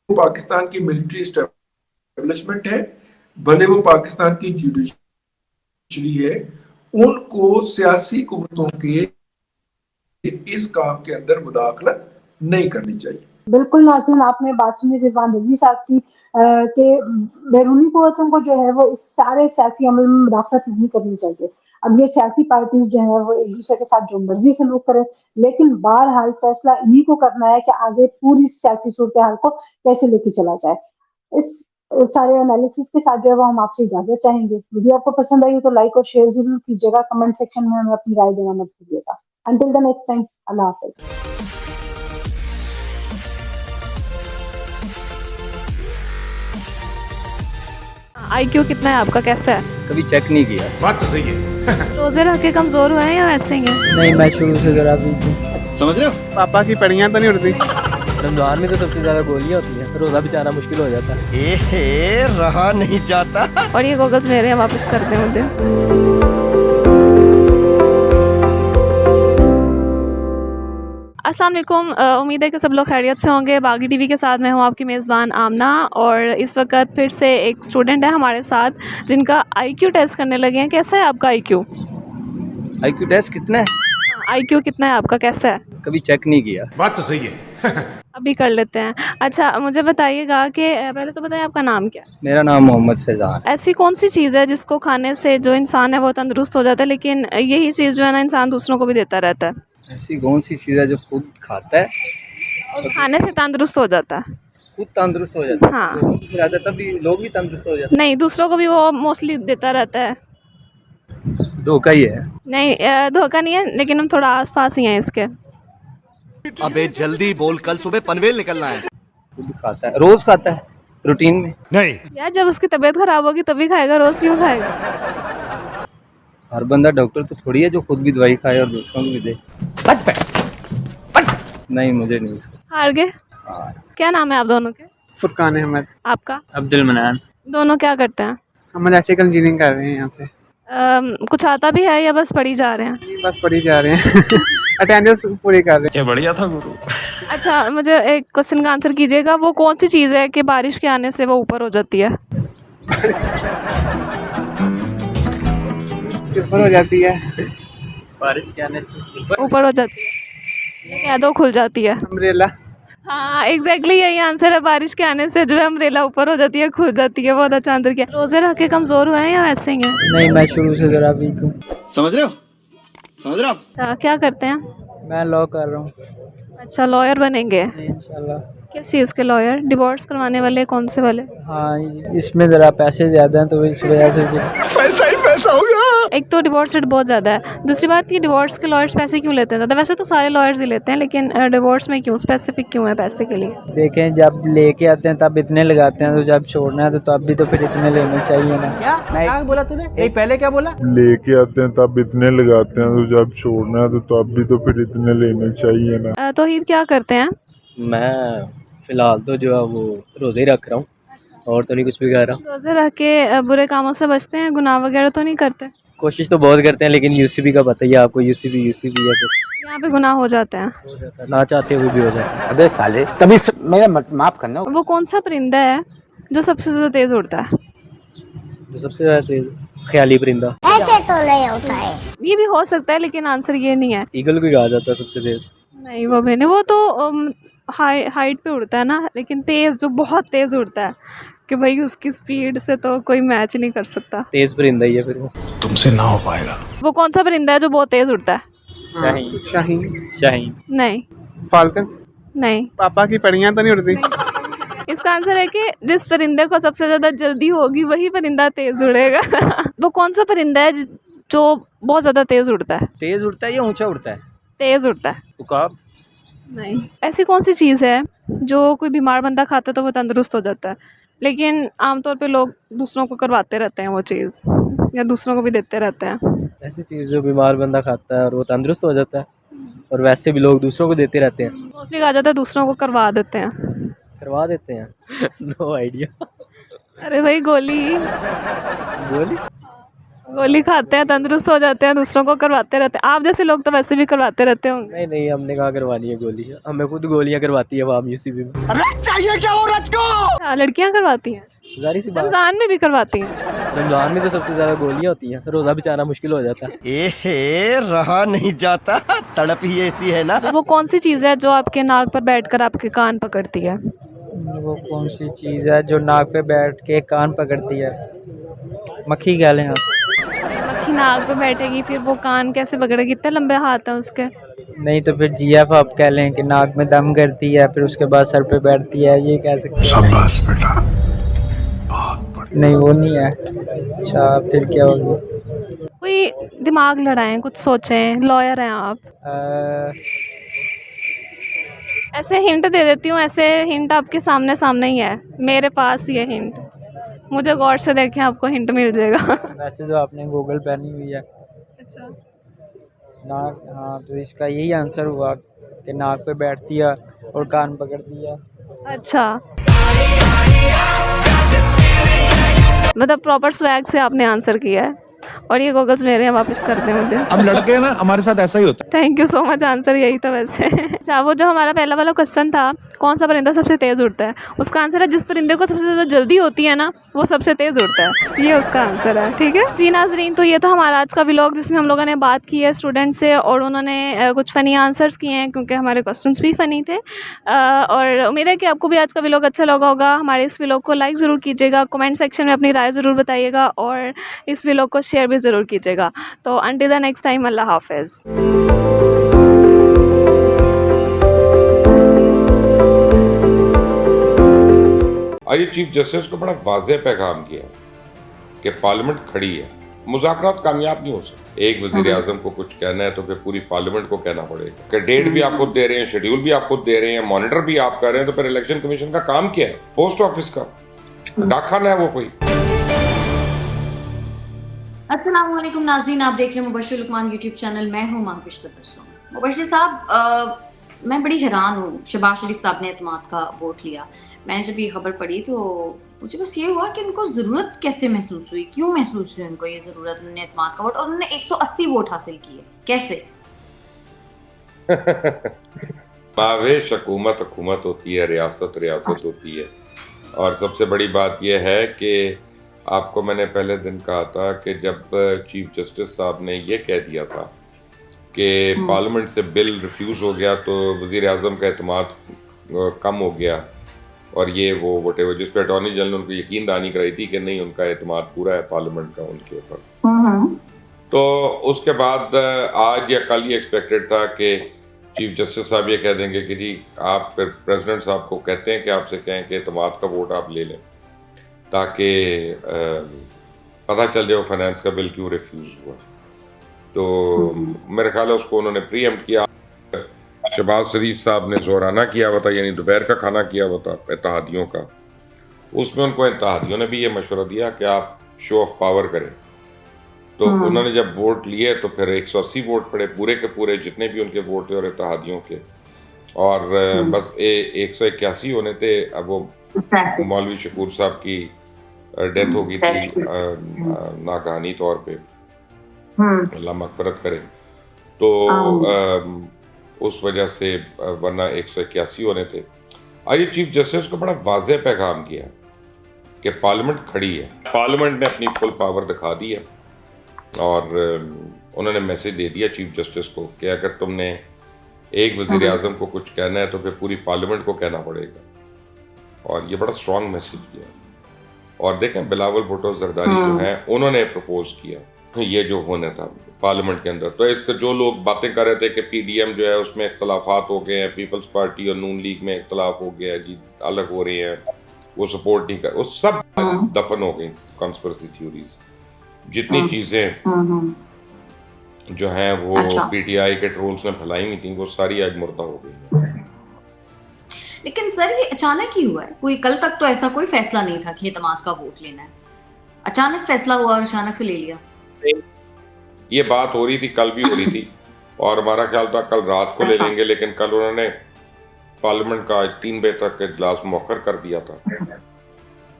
पाकिस्तान की मिलिट्री एस्टेब्लिशमेंट है, भले वो पाकिस्तान की जुडिशरी है, उनको सियासी कुव्वतों के इस काम के अंदर मुदाखलत नहीं करनी चाहिए। बिल्कुल नाज़रीन, आपने बात सुनी रिजवान रज़वी साहब की कि बैरूनी कुव्वतों को जो है वो इस सारे सियासी अमल में मुदाखलत नहीं करनी चाहिए। अब ये सियासी पार्टीज जो है वो एक दूसरे के साथ जो मर्जी सलूक करें, लेकिन बहरहाल फैसला इन्हीं को करना है कि आगे पूरी सियासी सूरत हाल को कैसे लेके चला जाए। इस सारे एनालिसिस के साथ जो है वो हम आपसे इजाजत चाहेंगे। वीडियो आपको पसंद आई हो तो लाइक और शेयर जरूर कीजिएगा, कमेंट सेक्शन में हमें अपनी राय देना मत भूलिएगा। Until the next time, Allah Hafiz. IQ कितना है आपका, कैसा है? कभी चेक नहीं किया। बात तो सही है। रोजे रख के कमजोर हुए हैं या वैसे ही हैं? नहीं, मैं शुरू से जरा भी समझ रहे हो? पापा की पड़ियाँ तो नहीं उड़ती। रमजान में तो सबसे ज्यादा गोलियां होती हैं, रोजा बेचारा मुश्किल हो जाता है। रहा नहीं जाता। और ये गॉगल्स मेरे हैं, वापस करते हैं मुझे। अस्सलाम वालेकुम, उम्मीद है कि सब लोग खैरियत से होंगे। बागी टीवी के साथ मैं हूँ आपकी मेज़बान आमना, और इस वक्त फिर से एक स्टूडेंट है हमारे साथ जिनका IQ टेस्ट करने लगे हैं। कैसा है आपका IQ? IQ टेस्ट कितना है? IQ कितना है आपका, कैसा है? कभी चेक नहीं किया। बात तो सही है। अभी कर लेते हैं। अच्छा, मुझे बताइएगा कि पहले तो बताइए आपका नाम क्या है? मेरा नाम मोहम्मद फैज़ान। ऐसी कौन सी चीज़ है जिसको खाने से जो इंसान है वो तंदुरुस्त हो जाता है, लेकिन यही चीज़ जो है ना इंसान दूसरों को भी देता रहता है? ऐसी कौन सी चीज़ है जो खुद खाता है और खाने से तंदुरुस्त हो जाता है? खुद तंदुरुस्त हो जाता है? हाँ। तो खुद खिलाता है तभी लोग भी तंदुरुस्त हो जाते नहीं, दूसरों को भी वो मोस्टली देता रहता है। हैं। धोखा ही है। नहीं, धोखा नहीं है, लेकिन हम थोड़ा आसपास ही हैं इसके। अबे जल्दी बोल, कल सुबह पनवेल निकलना है। खुद खाता है, रोज खाता है रूटीन में। नहीं। यार, जब उसकी तबीयत खराब होगी तभी खाएगा, रोज़ क्यों खाएगा? हर बंदा डॉक्टर तो थोड़ी है जो खुद भी दवाई खाए और दूसरों को भी दे। नहीं, मुझे नहीं। हार गए? क्या नाम है आप दोनों के? फुरकान अहमद। आपका? अब्दुल मनान। दोनों क्या करते हैं? हम इलेक्ट्रिकल इंजीनियरिंग कर रहे हैं यहाँ से। कुछ आता भी है या बस पढ़ी जा रहे हैं? ये बस पढ़ी जा रहे हैं। अटेंडेंस पूरी कर रहे हैं। क्या बढ़िया था गुरु। अच्छा, मुझे एक क्वेश्चन का आंसर कीजिएगा। वो कौन सी चीज़ है कि बारिश के आने से वो ऊपर हो जाती है? ऊपर हो जाती है। बारिश के आने से ऊपर हो जाती है, ये कह दो खुल जाती है। अम्ब्रेला। हाँ, एग्जैक्टली यही आंसर है। बारिश के आने से जो है अम्ब्रेला ऊपर हो जाती है, खुल जाती है। बहुत अच्छा आंसर किया। रोजे रख के कमजोर हुए हैं या वैसे ही हैं? नहीं, मैं शुरू से जरा भी हूँ। समझ रहे हो? समझ रहे हो आप? अच्छा, क्या करते हैं? मैं लॉ कर रहा हूँ। अच्छा, लॉयर बनेंगे? इंशाल्लाह। किस चीज़ के लॉयर? डिवोर्स करवाने वाले? कौन से वाले? हाँ, इसमें ज़रा पैसे ज़्यादा हैं तो इस वजह से पैसा ही पैसा होगा। एक तो डिवोर्स रेट बहुत ज़्यादा है, दूसरी बात कि डिवोर्स के लॉयर्स पैसे क्यों लेते हैं ज़्यादा? वैसे तो सारे लॉयर्स ही लेते हैं, लेकिन डिवोर्स में क्यों स्पेसिफिक क्यों है पैसे के लिए? देखें, जब लेके आते हैं तब इतने लगाते हैं, तो जब छोड़ना है तो तब भी तो फिर इतने लेने चाहिए ना। क्या बोला तूने? एक पहले क्या बोला? लेके आते हैं तब इतने लगाते हैं, तो जब छोड़ना है तो तब भी तो फिर इतने लेने चाहिए ना। तौहीद क्या करते हैं? मैं फ़िलहाल तो जो है वो रोज़े ही रख रहा हूँ, और तो नहीं कुछ भी कर रहा हूँ। रोज़े रख के बुरे कामों से बचते हैं, गुनाह वगैरह तो नहीं करते? कोशिश तो बहुत करते हैं, लेकिन यूसीबी का पता ही है आपको। यूसीबी है, फिर यहाँ पे गुनाह हो जाते हैं। ना चाहते हुए भी हो जाता है। अबे साले, तभी मेरा माफ करना। वो कौन सा परिंदा है जो सबसे ज़्यादा तेज़ उड़ता है? जो सबसे ज़्यादा तेज ख्याली परिंदा। ऐसे तो नहीं होता है। ये भी हो सकता है, लेकिन आंसर ये नहीं है। ईगल को कहा जाता है सबसे तेज। नहीं, वो भी नहीं। वो तो हाइट पे उड़ता है ना, लेकिन तेज़, जो बहुत तेज़ उड़ता है कि भाई उसकी स्पीड से तो कोई मैच नहीं कर सकता। तेज परिंदा ही है फिर वो। तुमसे ना हो पाएगा। वो कौन सा परिंदा है जो बहुत तेज़ उड़ता है? शाहीन शाहीन, शाहीन नहीं फाल्कन। नहीं। पापा की परियां तो नहीं उड़ती? इसका आंसर है कि जिस परिंदे को सबसे ज़्यादा जल्दी होगी वही परिंदा तेज़ उड़ेगा। वो कौन सा परिंदा है जो बहुत ज़्यादा तेज़ उड़ता है? तेज़ उड़ता है या ऊंचा उड़ता है? तेज़ उड़ता है। उकाब। नहीं। ऐसी कौन सी चीज़ है जो कोई बीमार बंदा खाता है तो वो तंदुरुस्त हो जाता है, लेकिन आमतौर पे लोग दूसरों को करवाते रहते हैं वो चीज़, या दूसरों को भी देते रहते हैं। ऐसी चीज़ जो बीमार बंदा खाता है और वो तंदुरुस्त हो जाता है, और वैसे भी लोग दूसरों को देते रहते हैं। मोस्टली कहा जाता है दूसरों को करवा देते हैं। करवा देते हैं। No idea. अरे भाई गोली। बोली। गोली खाते हैं, तंदुरुस्त हो जाते हैं, दूसरों को करवाते रहते हैं। आप जैसे लोग तो वैसे भी करवाते रहते होंगे। नहीं नहीं, हमने कहाँ करवानी है गोली, हमें खुद गोलियाँ करवाती है वाम यूसीबी में। चाहिए क्या औरत को? हाँ, लड़कियां करवाती हैं, जारी सी बात, रमजान में भी करवाती हैं। रमजान में तो सबसे ज़्यादा गोलियाँ होती हैं, रोज़ा बेचारा मुश्किल हो जाता है। एहे, रहा नहीं जाता, तड़प ही ऐसी है ना। वो कौन सी चीज़ है जो आपके नाक पर बैठकर आपके कान पकड़ती है? वो कौन सी चीज़ है जो नाक पे बैठ के कान पकड़ती है? मक्खी कह लें आप। मक्खी नाक पे बैठेगी फिर वो कान कैसे पकड़ेगी? इतने लंबे हाथ हैं उसके। नहीं तो फिर जीएफ आप कह लें कि नाक में दम करती है, फिर उसके बाद सर पे बैठती है, ये कह सकते हैं। शाबाश बेटा, बहुत बढ़िया। नहीं वो नहीं है। अच्छा फिर क्या होगी? कोई दिमाग लड़ाएं, कुछ सोचें, लॉयर हैं आप। ऐसे हिंट दे देती हूँ, ऐसे हिंट आपके सामने सामने ही है, मेरे पास ये हिंट, मुझे गौर से देखें आपको हिंट मिल जाएगा। वैसे तो आपने गूगल पहनी हुई है। अच्छा। नाक, हाँ तो इसका यही आंसर हुआ कि नाक पे बैठती है और कान पकड़ती है। अच्छा, मतलब प्रॉपर स्वैग से आपने आंसर किया है, और ये गॉगल्स मेरे हैं, वापस कर दें मुझे। हम लड़के हैं ना, हमारे साथ ऐसा ही होता है। Thank you so much, answer यही था वैसे। अच्छा, वो जो हमारा पहला वाला क्वेश्चन था, कौन सा परिंदा सबसे तेज़ उड़ता है, उसका आंसर है जिस परिंदे को सबसे ज़्यादा जल्दी होती है ना वो सबसे तेज़ उड़ता है, ये उसका आंसर है। ठीक है जी नाजरीन, तो ये था हमारा आज का व्लॉग जिसमें हम लोगों ने बात की है स्टूडेंट से, और उन्होंने कुछ फ़नी आंसर्स किए हैं क्योंकि हमारे क्वेश्चन भी फ़नी थे। और उम्मीद है कि आपको भी आज का व्लॉग अच्छा लगा होगा। हमारे इस व्लॉग को लाइक ज़रूर कीजिएगा, कमेंट सेक्शन में अपनी राय ज़रूर बताइएगा, और इस व्लॉग को शेयर भी ज़रूर कीजिएगा। तो अंटिल द नेक्स्ट टाइम, अल्लाह हाफिज़। आइए, चीफ जस्टिस को बड़ा वाज़ेह पैगाम किया कि पार्लियामेंट खड़ी है, मुज़ाकरात कामयाब नहीं हो सकते। एक वज़ीर आज़म को कुछ कहना है तो फिर पूरी पार्लियामेंट को कहना पड़ेगा कि डेट भी आप खुद दे रहे हैं, शेड्यूल भी आप खुद दे रहे हैं, मॉनिटर भी आप कर रहे हैं, तो फिर इलेक्शन कमीशन का काम क्या है? पोस्ट ऑफिस का डाकखाना है वो कोई? अस्सलाम वालेकुम नाज़रीन, आप देख रहे हैं मुबश्शिर लुकमान यूट्यूब चैनल। मैं हूँ माहविश तबस्सुम। मुबश्शिर साहब, मैं बड़ी हैरान हूँ, शहबाज शरीफ साहब ने एतमाद का वोट लिया। मैंने जब ये खबर पढ़ी तो मुझे बस ये हुआ कि इनको ज़रूरत कैसे महसूस हुई, क्यों महसूस हुई उनको ये ज़रूरत, उन्होंने एतमाद का वोट, और उन्होंने 180 वोट हासिल किए, कैसे? मावेश हुकूमत हुकूमत होती है, रियासत रियासत होती है। और सबसे बड़ी बात यह है कि आपको मैंने पहले दिन कहा था कि जब चीफ जस्टिस साहब ने ये कह दिया था कि पार्लियामेंट से बिल रिफ्यूज़ हो गया तो वज़ीर आज़म का एतमाद कम हो गया, और ये वो वटेवर, जिस पर अटॉर्नी जनरल उनको यकीन दहानी कराई थी कि नहीं, उनका एतमाद पूरा है पार्लियामेंट का उनके ऊपर। तो उसके बाद आज या कल ये एक्सपेक्टेड था कि चीफ जस्टिस साहब ये कह देंगे कि जी आप प्रेसिडेंट साहब को कहते हैं कि आपसे कहें कि एतमाद का वोट आप ले लें, ताकि पता चल जाए फाइनेंस का बिल क्यों रिफ्यूज़ हुआ। तो मेरे ख्याल है उसको उन्होंने प्रीएम्प्ट किया। शहबाज शरीफ साहब ने जोराना किया हुआ था, यानी दोपहर का खाना किया हुआ था इत्तेहादियों का। उसमें उनको इत्तेहादियों ने भी ये मशवरा दिया कि आप शो ऑफ पावर करें। तो उन्होंने जब वोट लिए तो फिर 180 वोट पड़े, पूरे के पूरे जितने भी उनके वोट थे और इत्तेहादियों के, और बस 181 होने थे। अब वो मौलवी शकूर साहब की डेथ हो गई थी नागहानी तौर पे, अल्लाह मगफरत करे, तो उस वजह से वरना 181 होने थे। आइए, चीफ जस्टिस को बड़ा वाज़ेह पैगाम किया कि पार्लियामेंट खड़ी है, पार्लियामेंट ने अपनी फुल पावर दिखा दी है, और उन्होंने मैसेज दे दिया चीफ जस्टिस को कि अगर तुमने एक वज़ीर आज़म को कुछ कहना है तो फिर पूरी पार्लियामेंट को कहना पड़ेगा। और ये बड़ा स्ट्रॉन्ग मैसेज किया। और देखें, बिलावल भुट्टो जरदारी जो हैं, उन्होंने प्रपोज किया, ये जो होना था। पार्लियामेंट के अंदर। तो इसके जो लोग बातें कर रहे थे कि पीडीएम जो है उसमें इख्तलाफात हो गए हैं, पीपल्स पार्टी और नून लीग में इख्तलाफ हो गया है जी, अलग हो रहे हैं, वो सपोर्ट नहीं कर, वो सब दफन हो गई कॉन्स्पिरेसी थ्योरीज। जितनी चीजें जो हैं वो पीटीआई के ट्रोल्स ने फैलाई हुई थी, वो सारी आज मुर्दा हो गई है। लेकिन सर ये अचानक ही हुआ है, कोई कल तक तो ऐसा कोई फैसला नहीं था कि एतमाद का वोट लेना है, अचानक फैसला हुआ और अचानक से ले लिया। ये बात हो रही थी, कल भी हो रही थी, और हमारा ख्याल था कल रात को ले लेंगे, लेकिन कल उन्होंने पार्लियामेंट का 3 बजे तक इजलास मौखर कर दिया था।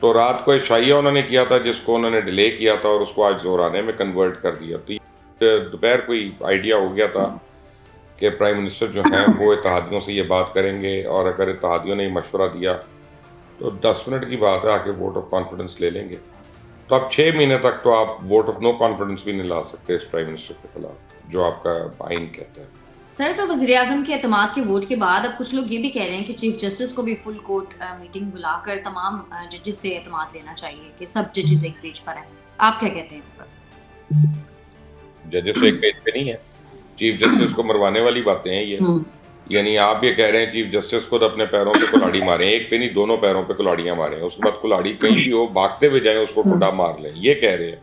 तो रात को इशाइया उन्होंने किया था, जिसको उन्होंने डिले किया था, और उसको आज जोराने में कन्वर्ट कर दिया। तो दोपहर कोई आइडिया हो गया था कि प्राइम मिनिस्टर जो हैं वो इत्तेहादियों से ये बात करेंगे, और अगर इत्तेहादियों ने मशवरा दिया तो 10 मिनट की बात है, आके वोट ऑफ कॉन्फिडेंस ले लेंगे। तो अब 6 महीने तक तो आप वोट ऑफ नो कॉन्फिडेंस भी नहीं ला सकते इस प्राइम मिनिस्टर के खिलाफ, जो आपका आइन कहता है। सर तो वज़ीर आज़म के एतमाद के वोट के बाद अब कुछ लोग ये भी कह रहे हैं कि चीफ जस्टिस को भी फुल कोर्ट मीटिंग बुलाकर तमाम जजेस से एतमाद लेना चाहिए कि सब जजेस एक पेज पर हैं। आप क्या कहते हैं इस पर? जजेस एक पेज पे नहीं है, चीफ जस्टिस को मरवाने वाली बातें हैं ये। यानी आप ये कह रहे हैं चीफ जस्टिस खुद अपने पैरों पे कुल्हाड़ी मारे, एक पे नहीं 2 पैरों पे कुल्हाड़ियां मारे, उसके बाद कुल्हाड़ी कहीं भी हो भागते हुए जाए उसको ठुड्डा मार लें, ये कह रहे हैं।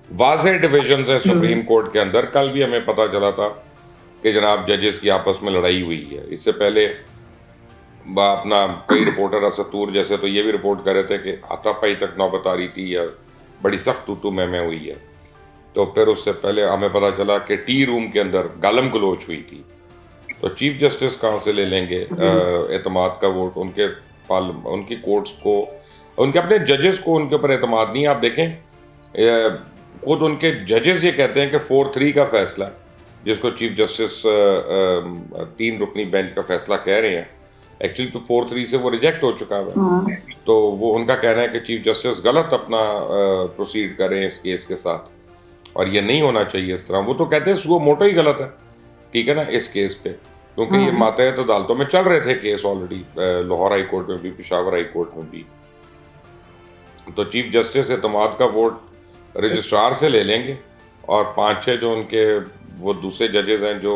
वाज़ेह डिविजन है सुप्रीम कोर्ट के अंदर। कल भी हमें पता चला था कि जनाब जजेस की आपस में लड़ाई हुई है। इससे पहले अपना कई रिपोर्टर असतूर जैसे तो ये भी रिपोर्ट कर रहे थे कि हाथापाई तक नौबत आ रही थी या बड़ी सख्त तू मैं हुई है। तो फिर उससे पहले हमें पता चला कि टी रूम के अंदर गालम गलोच हुई थी। तो चीफ जस्टिस कहाँ से ले लेंगे एतमाद का वोट? उनकी कोर्ट्स को, उनके अपने जजेस को उनके ऊपर एतमाद नहीं। आप देखें खुद उनके जजेस ये कहते हैं कि 4-3 का फैसला, जिसको चीफ जस्टिस 3 रुकनी बेंच का फैसला कह रहे हैं, एक्चुअली तो 4-3 से वो रिजेक्ट हो चुका है। तो वो उनका कहना है कि चीफ जस्टिस गलत अपना प्रोसीड करें इस केस के साथ, और ये नहीं होना चाहिए इस तरह। वो तो कहते हैं सुओ मोटो ही गलत है, ठीक है ना, इस केस पे, क्योंकि ये मातहत अदालतों में चल रहे थे case already, Lahore high court में भी, पेशावर हाई कोर्ट में भी। तो चीफ जस्टिस एतमाद का वोट रजिस्ट्रार से ले लेंगे, और 5-6 जो उनके वो दूसरे जजेस हैं जो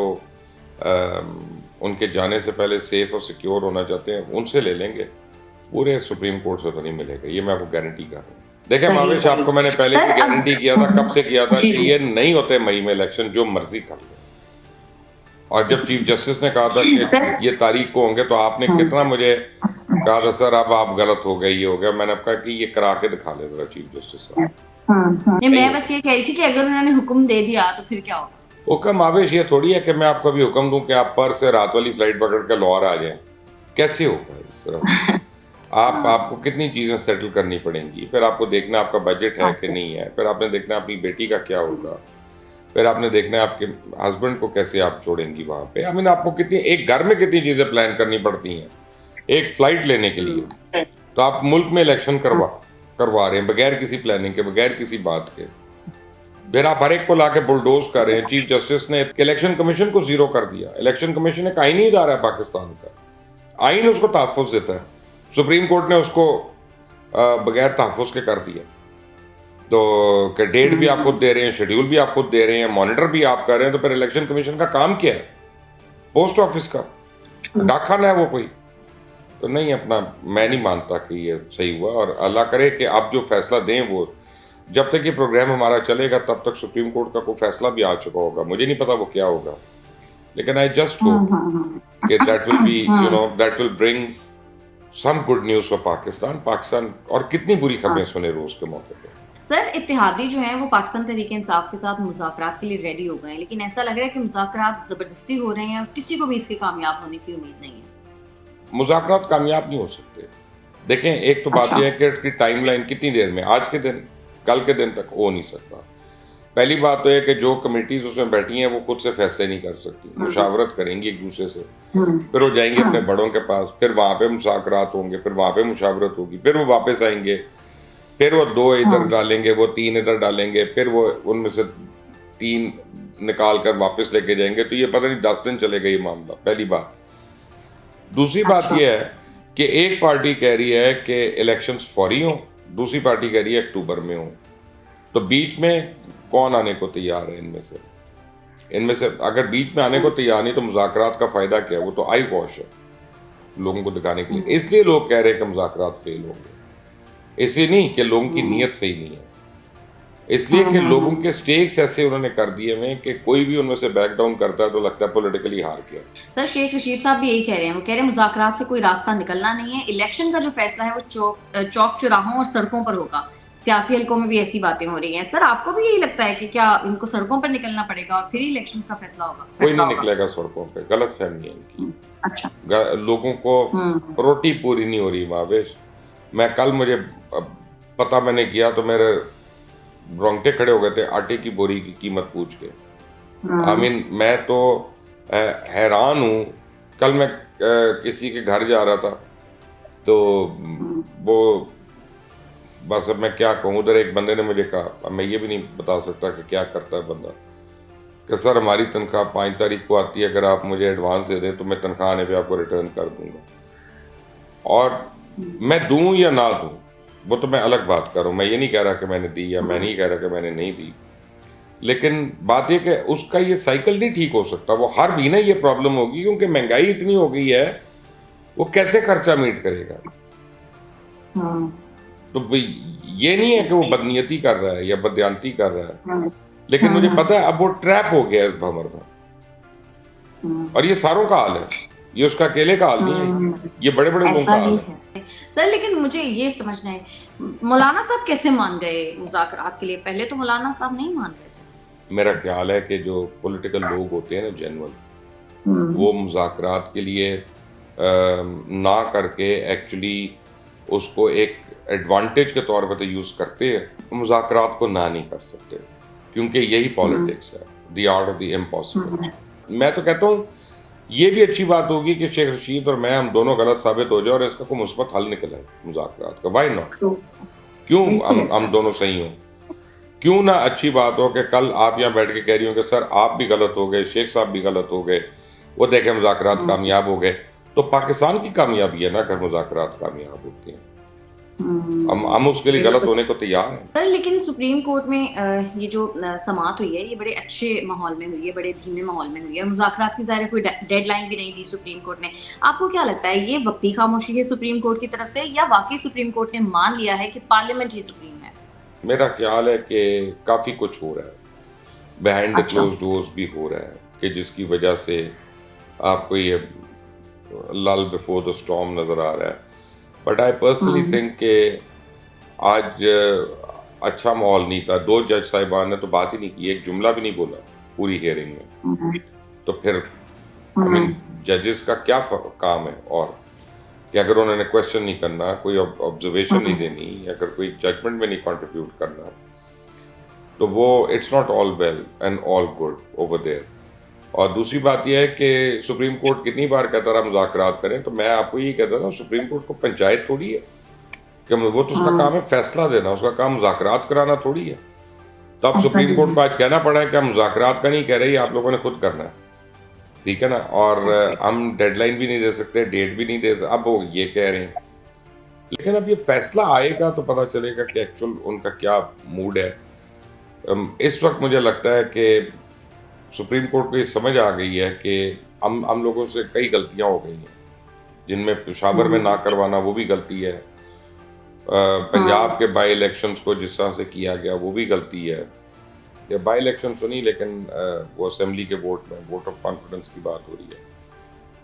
उनके जाने से पहले सेफ और सिक्योर होना चाहते हैं, उनसे ले लेंगे। पूरे सुप्रीम कोर्ट से तो नहीं मिलेगा, ये मैं आपको गारंटी कर रहा हूँ। देखें मावेश, आपको मैंने पहले भी गारंटी किया था, कब से किया था, कि ये नहीं होते मई में इलेक्शन, जो मर्जी कर ले। और जब चीफ जस्टिस ने कहा था कि ये तारीख को होंगे, तो आपने कितना मुझे कहा था सर अब आप गलत हो गए, ये हो गया। मैंने कहा कि ये करा के दिखा ले जरा चीफ जस्टिस साहब। मैं बस ये कह रही थी कि अगर उन्होंने हुक्म दे दिया तो फिर क्या होगा? हुक्म आवेश ये थोड़ी है कि मैं आपको अभी हुक्म दूं कि आप पर से रात वाली फ्लाइट पकड़ कर लाहौर आ जाएं। कैसे होगा इस तरह? आपको कितनी चीज़ें सेटल करनी पड़ेंगी, फिर आपको देखना आपका बजट है कि नहीं है, फिर आपने देखना अपनी बेटी का क्या होगा, फिर आपने देखना है आपके हस्बैंड को कैसे आप छोड़ेंगी वहाँ पे। आई मीन आपको कितनी, एक घर में कितनी चीज़ें प्लान करनी पड़ती हैं एक फ्लाइट लेने के लिए। तो आप मुल्क में इलेक्शन करवा रहे हैं बगैर किसी प्लानिंग के, बगैर किसी बात के। फिर आप हर एक को लाके बुलडोज कर रहे हैं। चीफ जस्टिस ने इलेक्शन कमीशन को जीरो कर दिया। इलेक्शन कमीशन एक आईनी इदारा है पाकिस्तान का, आइन उसको तहफ़्फ़ुज़ देता है। सुप्रीम कोर्ट ने उसको बगैर तहफ़्फ़ुज़ के कर दिया। तो कि डेट भी आप खुद दे रहे हैं, शेड्यूल भी आप खुद दे रहे हैं, मॉनिटर भी आप कर रहे हैं, तो फिर इलेक्शन कमीशन का काम क्या है? पोस्ट ऑफिस का डाकखाना है वो कोई? तो नहीं, अपना मैं नहीं मानता कि ये सही हुआ। और अल्लाह करे कि आप जो फैसला दें वो, जब तक ये प्रोग्राम हमारा चलेगा तब तक सुप्रीम कोर्ट का कोई फैसला भी आ चुका होगा। मुझे नहीं पता वो क्या होगा, लेकिन आई जस्ट होप कि that will be, you know, that will bring some good news for Pakistan. और कितनी बुरी खबरें सुने रोज के मौके पे। सर इत्तेहादी जो हैं वो पाकिस्तान तहरीक इंसाफ के साथ मुज़ाकरात के लिए रेडी हो गए हैं, लेकिन ऐसा लग रहा है कि मुज़ाकरात ज़बरदस्ती हो रहे हैं और किसी को भी इसके कामयाब होने की उम्मीद नहीं है। मुज़ाकरात कामयाब नहीं हो सकते। देखें, एक तो बात यह है कि टाइमलाइन कितनी देर में, आज के दिन, कल के दिन तक हो नहीं सकता। पहली बात तो है कि जो कमेटीज उसमें बैठी हैं वो खुद से फैसले नहीं कर सकती, मुशावरत करेंगी एक दूसरे से, फिर वो जाएंगे अपने बड़ों के पास, फिर वहाँ पे मुज़ाकरात होंगे, फिर वहाँ पे मुशावरत होगी, फिर वो वापस आएंगे, फिर वो 2 इधर डालेंगे, वो 3 इधर डालेंगे, फिर वो उनमें से 3 निकाल कर वापस लेके जाएंगे। तो ये पता नहीं 10 दिन चलेगा ये मामला, पहली बात। दूसरी बात यह है कि एक पार्टी कह रही है कि इलेक्शंस फौरी हों, दूसरी पार्टी कह रही है अक्टूबर में हों। तो बीच में कौन आने को तैयार है इनमें से? इनमें से अगर बीच में आने को तैयार नहीं तो मुज़ाकरात का फ़ायदा क्या है? वो तो आई वॉश है लोगों को दिखाने के लिए। इसलिए लोग कह रहे हैं कि मुज़ाकरात फेल होंगे, इसलिए नहीं कि लोगों की नीयत सही नहीं है, इसलिए कि लोगों के स्टेक्स ऐसे उन्होंने कर दिए हैं कि कोई भी उनमें से बैक डाउन करता है तो लगता है पॉलिटिकली हार गया। सर शेख रशीद साहब भी यही कह रहे हैं, वो कह रहे हैं मुज़ाकरात से कोई रास्ता निकलना नहीं है, इलेक्शन का जो फैसला है वो चौक चौराहों और सड़कों पर होगा। सियासी हलकों में भी ऐसी बातें हो रही हैं। सर आपको भी यही लगता है कि क्या इनको सड़कों पर निकलना पड़ेगा और फिर ही इलेक्शंस का फैसला होगा? कोई नहीं निकलेगा सड़कों पे, गलत फहमी है इनकी। अच्छा, लोगों को रोटी पूरी नहीं हो रही मावेश। मैं कल मुझे पता मैंने किया तो मेरे रोंगटे खड़े हो गए थे आटे की बोरी की कीमत पूछ के। आई मीन मैं तो हैरान हूँ। कल मैं किसी के घर जा रहा था तो वो बस अब मैं क्या कहूँ, उधर एक बंदे ने मुझे कहा, अब मैं ये भी नहीं बता सकता कि क्या करता है बंदा, कि सर हमारी तनख्वाह 5 तारीख को आती है, अगर आप मुझे एडवांस दे दें तो मैं तनख्वाह आने पे आपको रिटर्न कर दूंगा। और मैं दूं या ना दूं वो तो मैं अलग बात कर रहा हूँ, मैं ये नहीं कह रहा कि मैंने दी या मैं नहीं कह रहा कि मैंने नहीं दी, लेकिन बात ये कि उसका ये साइकिल नहीं ठीक हो सकता। वो हर महीने ये प्रॉब्लम होगी क्योंकि महंगाई इतनी हो गई है, वो कैसे खर्चा मीट करेगा। तो ये नहीं है कि वो बदनीयती कर रहा है या बदयांती कर रहा है, लेकिन मुझे पता है अब वो ट्रैप हो गया इस भंवर में। और ये सारों का हाल है, ये उसका अकेले का हाल नहीं है, ये बड़े बड़े लोगों का हाल है। सर लेकिन मुझे ये समझना है, मौलाना साहब कैसे मान गए मुज़ाकरात के लिए? पहले तो मौलाना साहब नहीं मान रहे थे। मेरा ख्याल है कि जो पॉलिटिकल लोग होते हैं ना जेन्युइन, वो मुज़ाकरात के लिए ना करके एक्चुअली उसको एक एडवांटेज के तौर पर तो यूज़ करते हैं, मुज़ाकरात को ना नहीं कर सकते क्योंकि यही पॉलिटिक्स है, the art of the impossible. मैं तो कहता हूँ ये भी अच्छी बात होगी कि शेख रशीद और मैं हम दोनों गलत साबित हो जाए और इसका कोई मुस्बत हल निकला है मुज़ाकरात का। Why not? क्यों हम दोनों सही हों? क्यों ना अच्छी बात हो कि कल आप यहाँ बैठ के कह रही हो कि सर आप भी गलत हो गए, शेख साहब भी गलत हो गए, वो देखें मुज़ाकरात कामयाब हो गए। तो पाकिस्तान की कामयाबी है ना अगर मुज़ाकरात कामयाब होते हैं। हम उसके लिए गलत होने को तैयार हैं। सर लेकिन सुप्रीम कोर्ट में ये जो समाअत हुई है ये बड़े अच्छे माहौल में हुई है, बड़े धीमे माहौल में हुई है। मुज़ाकरात की ज़ाहिर कोई डेडलाइन भी नहीं दी सुप्रीम कोर्ट ने। आपको क्या लगता है ये वक्ती खामोशी है सुप्रीम कोर्ट की तरफ से या वाकई सुप्रीम कोर्ट ने मान लिया है कि पार्लियामेंट ही सुप्रीम है? मेरा ख्याल है कि काफ़ी कुछ हो रहा है, बिहाइंड द क्लोज डोर्स भी हो रहा है कि जिसकी वजह से आपको ये लल बिफोर द स्टॉर्म नज़र आ रहा है। बट आई पर्सनली थिंक कि आज अच्छा माहौल नहीं था। 2 जज साहिबान ने तो बात ही नहीं की, एक जुमला भी नहीं बोला पूरी हियरिंग में। तो फिर आई मीन जजेस का क्या काम है और कि अगर उन्होंने क्वेश्चन नहीं करना, कोई ऑब्जर्वेशन नहीं देनी, अगर कोई जजमेंट में नहीं कंट्रीब्यूट करना, तो वो it's not all well and all good over there. और दूसरी बात यह है कि सुप्रीम कोर्ट कितनी बार कहता रहा मुज़ाकरात करें, तो मैं आपको ये कहता था सुप्रीम कोर्ट को पंचायत थोड़ी है कि वो तो उसका काम है फैसला देना, उसका काम मुज़ाकरात कराना थोड़ी है। तो अब सुप्रीम कोर्ट को आज कहना पड़ा है कि हम मुज़ाकरात का नहीं कह रहे, आप लोगों ने खुद करना है, ठीक है ना। और हम डेडलाइन भी नहीं दे सकते, डेट भी नहीं दे सकते, अब वो ये कह रहे हैं। लेकिन अब ये फैसला आएगा तो पता चलेगा कि एक्चुअल उनका क्या मूड है। इस वक्त मुझे लगता है कि सुप्रीम कोर्ट को ये समझ आ गई है कि हम लोगों से कई गलतियां हो गई हैं, जिनमें पेशावर में ना करवाना वो भी गलती है, पंजाब के बाई इलेक्शंस को जिस तरह से किया गया वो भी गलती है। या बाई इलेक्शन तो नहीं, लेकिन वो असेंबली के वोट में वोट ऑफ कॉन्फिडेंस की बात हो रही है,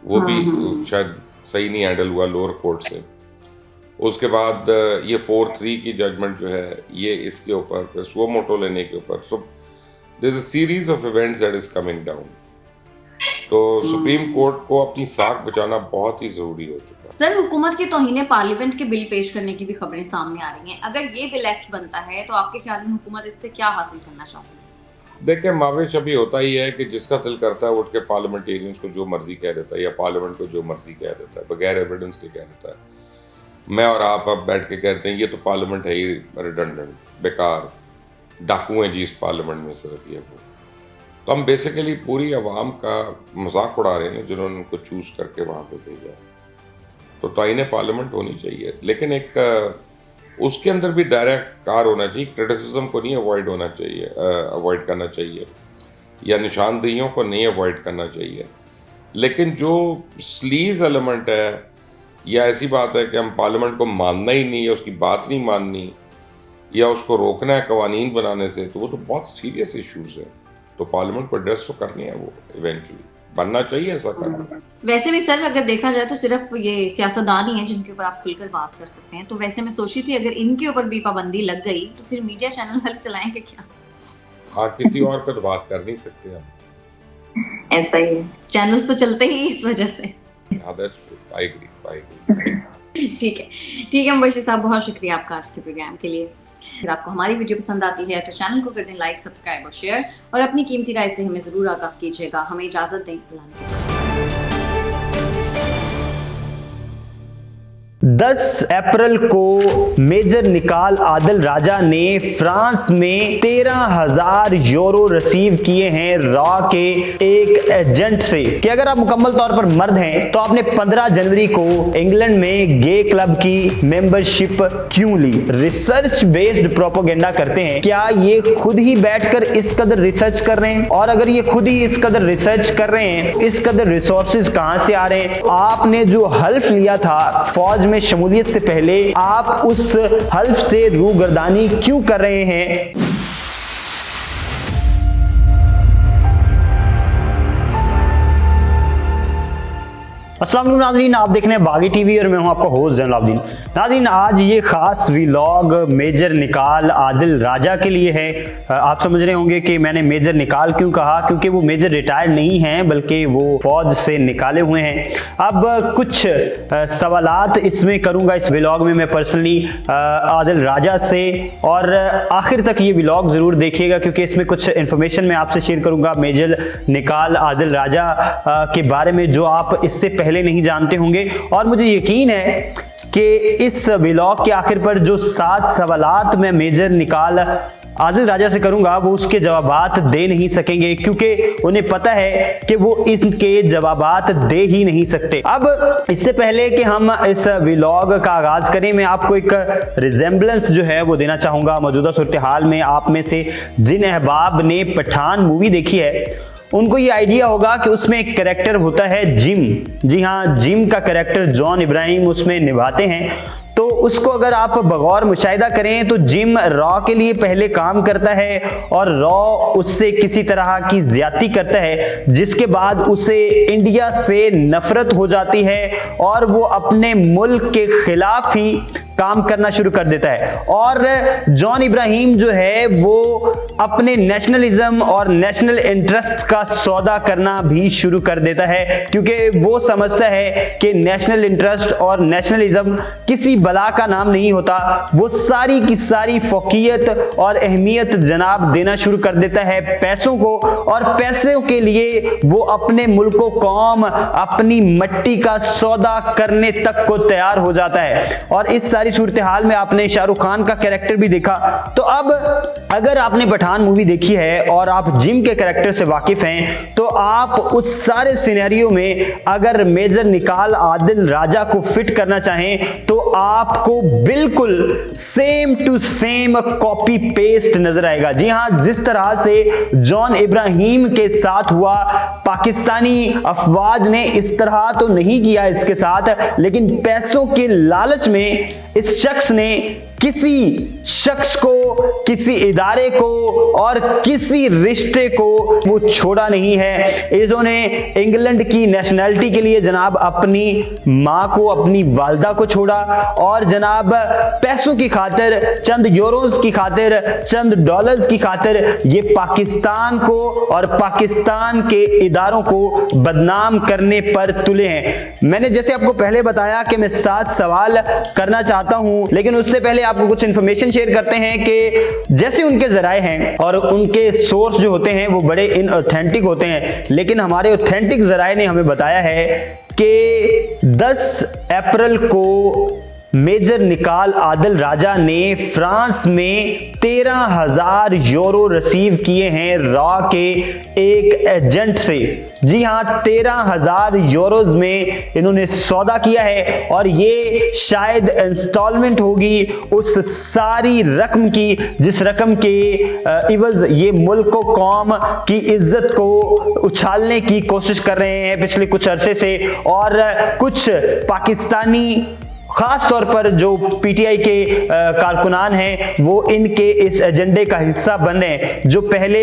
वो भी शायद सही नहीं हैंडल हुआ लोअर कोर्ट से। उसके बाद ये 4-3 की जजमेंट जो है ये इसके ऊपर सुओ मोटो लेने के ऊपर, so there is a series of events that is coming down. तो सुप्रीम कोर्ट को अपनी साख बचाना बहुत ही जरूरी हो चुका है। सर हुकूमत की तौहीन पार्लियामेंट के बिल पेश करने की भी खबरें सामने आ रही हैं। अगर ये बिल एक्ट बनता है तो आपके ख्याल में हुकूमत इससे क्या हासिल करना चाहती है? देखिए मावेश, अभी होता ही है कि जिसका दिल करता है उठ के पार्लियामेंटेरियंस को जो मर्जी कह देता है या पार्लियामेंट को जो मर्जी कह देता है, बगैर एविडेंस के कह देता है। मैं और आप अब बैठ के कहते हैं ये तो पार्लियामेंट है ही रिडंडेंट, बेकार, डाकू हैं जी इस पार्लियामेंट में, सिर्फ ये वो। तो हम बेसिकली पूरी आवाम का मजाक उड़ा रहे हैं जिन्होंने उनको चूज़ करके वहाँ पे भेजा। तो ताइन पार्लियामेंट होनी चाहिए, लेकिन एक उसके अंदर भी डायरेक्ट कार होना चाहिए, क्रिटिसिज्म को नहीं अवॉइड करना चाहिए। या निशानदेहियों को नहीं अवॉइड करना चाहिए। लेकिन जो स्लीज एलिमेंट है या ऐसी बात है कि हम पार्लियामेंट को मानना ही नहीं, या उसकी बात नहीं माननी, या उसको रोकना है कवानीन बनाने से, तो वो तो बहुत सीरियस इश्यूज है। तो पार्लियामेंट को एड्रेस तो करनी है, वो इवेंचुअली बनना चाहिए ऐसा करना। वैसे भी सर अगर देखा जाए तो सिर्फ ये सियासतदान ही हैं जिनके ऊपर आप खुलकर बात कर सकते हैं। तो वैसे मैं सोची थी अगर इनके ऊपर भी पाबंदी लग गई तो फिर मीडिया चैनल वाले चलाएंगे क्या? हाँ, किसी और पर बात कर नहीं सकते हम, ऐसा ही है, चैनल्स तो चलते ही इस वजह से। ठीक है मुबश्शिर साहब, बहुत शुक्रिया आपका आज के प्रोग्राम के लिए। अगर आपको हमारी वीडियो पसंद आती है तो चैनल को कर दें लाइक, सब्सक्राइब और शेयर, और अपनी कीमती राय से हमें जरूर आगाह कीजिएगा। हमें इजाजत दें। 10 अप्रैल को मेजर निकाल आदिल राजा ने फ्रांस में 13,000 यूरो रिसीव किए हैं रॉ के एक एजेंट से कि अगर आप मुकम्मल तौर पर मर्द हैं तो आपने 15 जनवरी को इंग्लैंड में गे क्लब की मेंबरशिप क्यों ली। रिसर्च बेस्ड प्रोपेगेंडा करते हैं। क्या ये खुद ही बैठकर इस कदर रिसर्च कर रहे हैं? और अगर ये खुद ही इस कदर रिसर्च कर रहे हैं, इस कदर रिसोर्सेज कहां से आ रहे हैं? आपने जो हल्फ लिया था फौज में शमूलियत से पहले, आप उस हल्फ से रूगर्दानी क्यों कर रहे हैं? अस्सलाम वालेकुम नाज़रीन, आप देख रहे हैं बागी टीवी और मैं हूं आपका होस्ट ज़ैनुल आबिदीन। नाज़रीन, आज ये खास व्लॉग मेजर निकाल आदिल राजा के लिए है। आप समझ रहे होंगे कि मैंने मेजर निकाल क्यों कहा, क्योंकि वो मेजर रिटायर्ड नहीं हैं बल्कि वो फौज से निकाले हुए हैं। अब कुछ सवालात इसमें करूंगा इस व्लॉग में मैं पर्सनली आदिल राजा से, और आखिर तक ये व्लॉग ज़रूर देखिएगा क्योंकि इसमें कुछ इन्फॉर्मेशन मैं आपसे शेयर करूंगा मेजर निकाल आदिल राजा के बारे में जो आप इससे पहले नहीं जानते होंगे। और मुझे यकीन है कि इस व्लॉग के आखिर पर जो 7 सवालात मैं मेजर निकाल आदिल राजा से करूंगा वो उसके जवाबात दे नहीं सकेंगे, क्योंकि उन्हें पता है कि वो इनके जवाबात दे ही नहीं सकते। अब इससे पहले कि हम इस व्लॉग का आगाज करें, मैं आपको एक रिजेम्बलेंस जो है वो देना चाहूंगा मौजूदा सूरत हाल में। आप में से जिन अहबाब ने पठान मूवी देखी है उनको ये आइडिया होगा कि उसमें एक कैरेक्टर होता है जिम। जी हाँ, जिम का कैरेक्टर जॉन इब्राहिम उसमें निभाते हैं। तो उसको अगर आप बगौर मुशाहिदा करें तो जिम रॉ के लिए पहले काम करता है और रॉ उससे किसी तरह की ज्यादती करता है, जिसके बाद उसे इंडिया से नफरत हो जाती है और वो अपने मुल्क के खिलाफ ही काम करना शुरू कर देता है। और जॉन इब्राहिम जो है वो अपने नेशनलिज्म और नेशनल इंटरेस्ट का सौदा करना भी शुरू कर देता है, क्योंकि वो समझता है कि नेशनल इंटरेस्ट और नेशनलिज्म किसी बला का नाम नहीं होता। वो सारी की सारी फौकियत और अहमियत जनाब देना शुरू कर देता है पैसों को, और पैसों के लिए वो अपने मुल्क को कौम अपनी मट्टी का सौदा करने तक को तैयार हो जाता है। और इस सारी सूरत हाल में आपने शाहरुख खान का कैरेक्टर भी देखा। तो अब अगर आपने पठान मूवी देखी है और आप जिम के कैरेक्टर से वाकिफ हैं तो आप उस सारे सिनेरियो में अगर मेजर निकाल आदिल राजा को फिट करना चाहें तो आपको बिल्कुल same to same copy paste नजर आएगा। जी हां, जिस तरह से जॉन इब्राहिम के साथ हुआ, पाकिस्तानी अफवाज ने इस तरह तो नहीं किया इसके साथ, लेकिन पैसों के लालच में इस शख्स ने किसी शख्स को, किसी इदारे को और किसी रिश्ते को वो छोड़ा नहीं है। इन्होंने इंग्लैंड की नेशनैलिटी के लिए जनाब अपनी माँ को, अपनी वालदा को छोड़ा, और जनाब पैसों की खातिर, चंद यूरोस की खातिर, चंद डॉलर्स की खातिर ये पाकिस्तान को और पाकिस्तान के इदारों को बदनाम करने पर तुले हैं। मैंने जैसे आपको पहले बताया कि मैं 7 सवाल करना चाहता हूं, लेकिन उससे पहले आपको कुछ इंफॉर्मेशन शेयर करते हैं कि जैसे उनके जराए हैं और उनके सोर्स जो होते हैं वो बड़े इनऑथेंटिक होते हैं, लेकिन हमारे ऑथेंटिक जराए ने हमें बताया है कि 10 अप्रैल को मेजर निकाल आदिल राजा ने फ्रांस में 13,000 यूरो रिसीव किए हैं रॉ के एक एजेंट से। जी हां, 13,000 यूरोज में इन्होंने सौदा किया है और ये शायद इंस्टॉलमेंट होगी उस सारी रकम की जिस रकम के इवज ये मुल्क को, कौम की इज्जत को उछालने की कोशिश कर रहे हैं पिछले कुछ अरसे से। और कुछ पाकिस्तानी खास तौर पर जो पीटीआई के कारकुनान हैं वो इनके इस एजेंडे का हिस्सा बन रहे हैं। जो पहले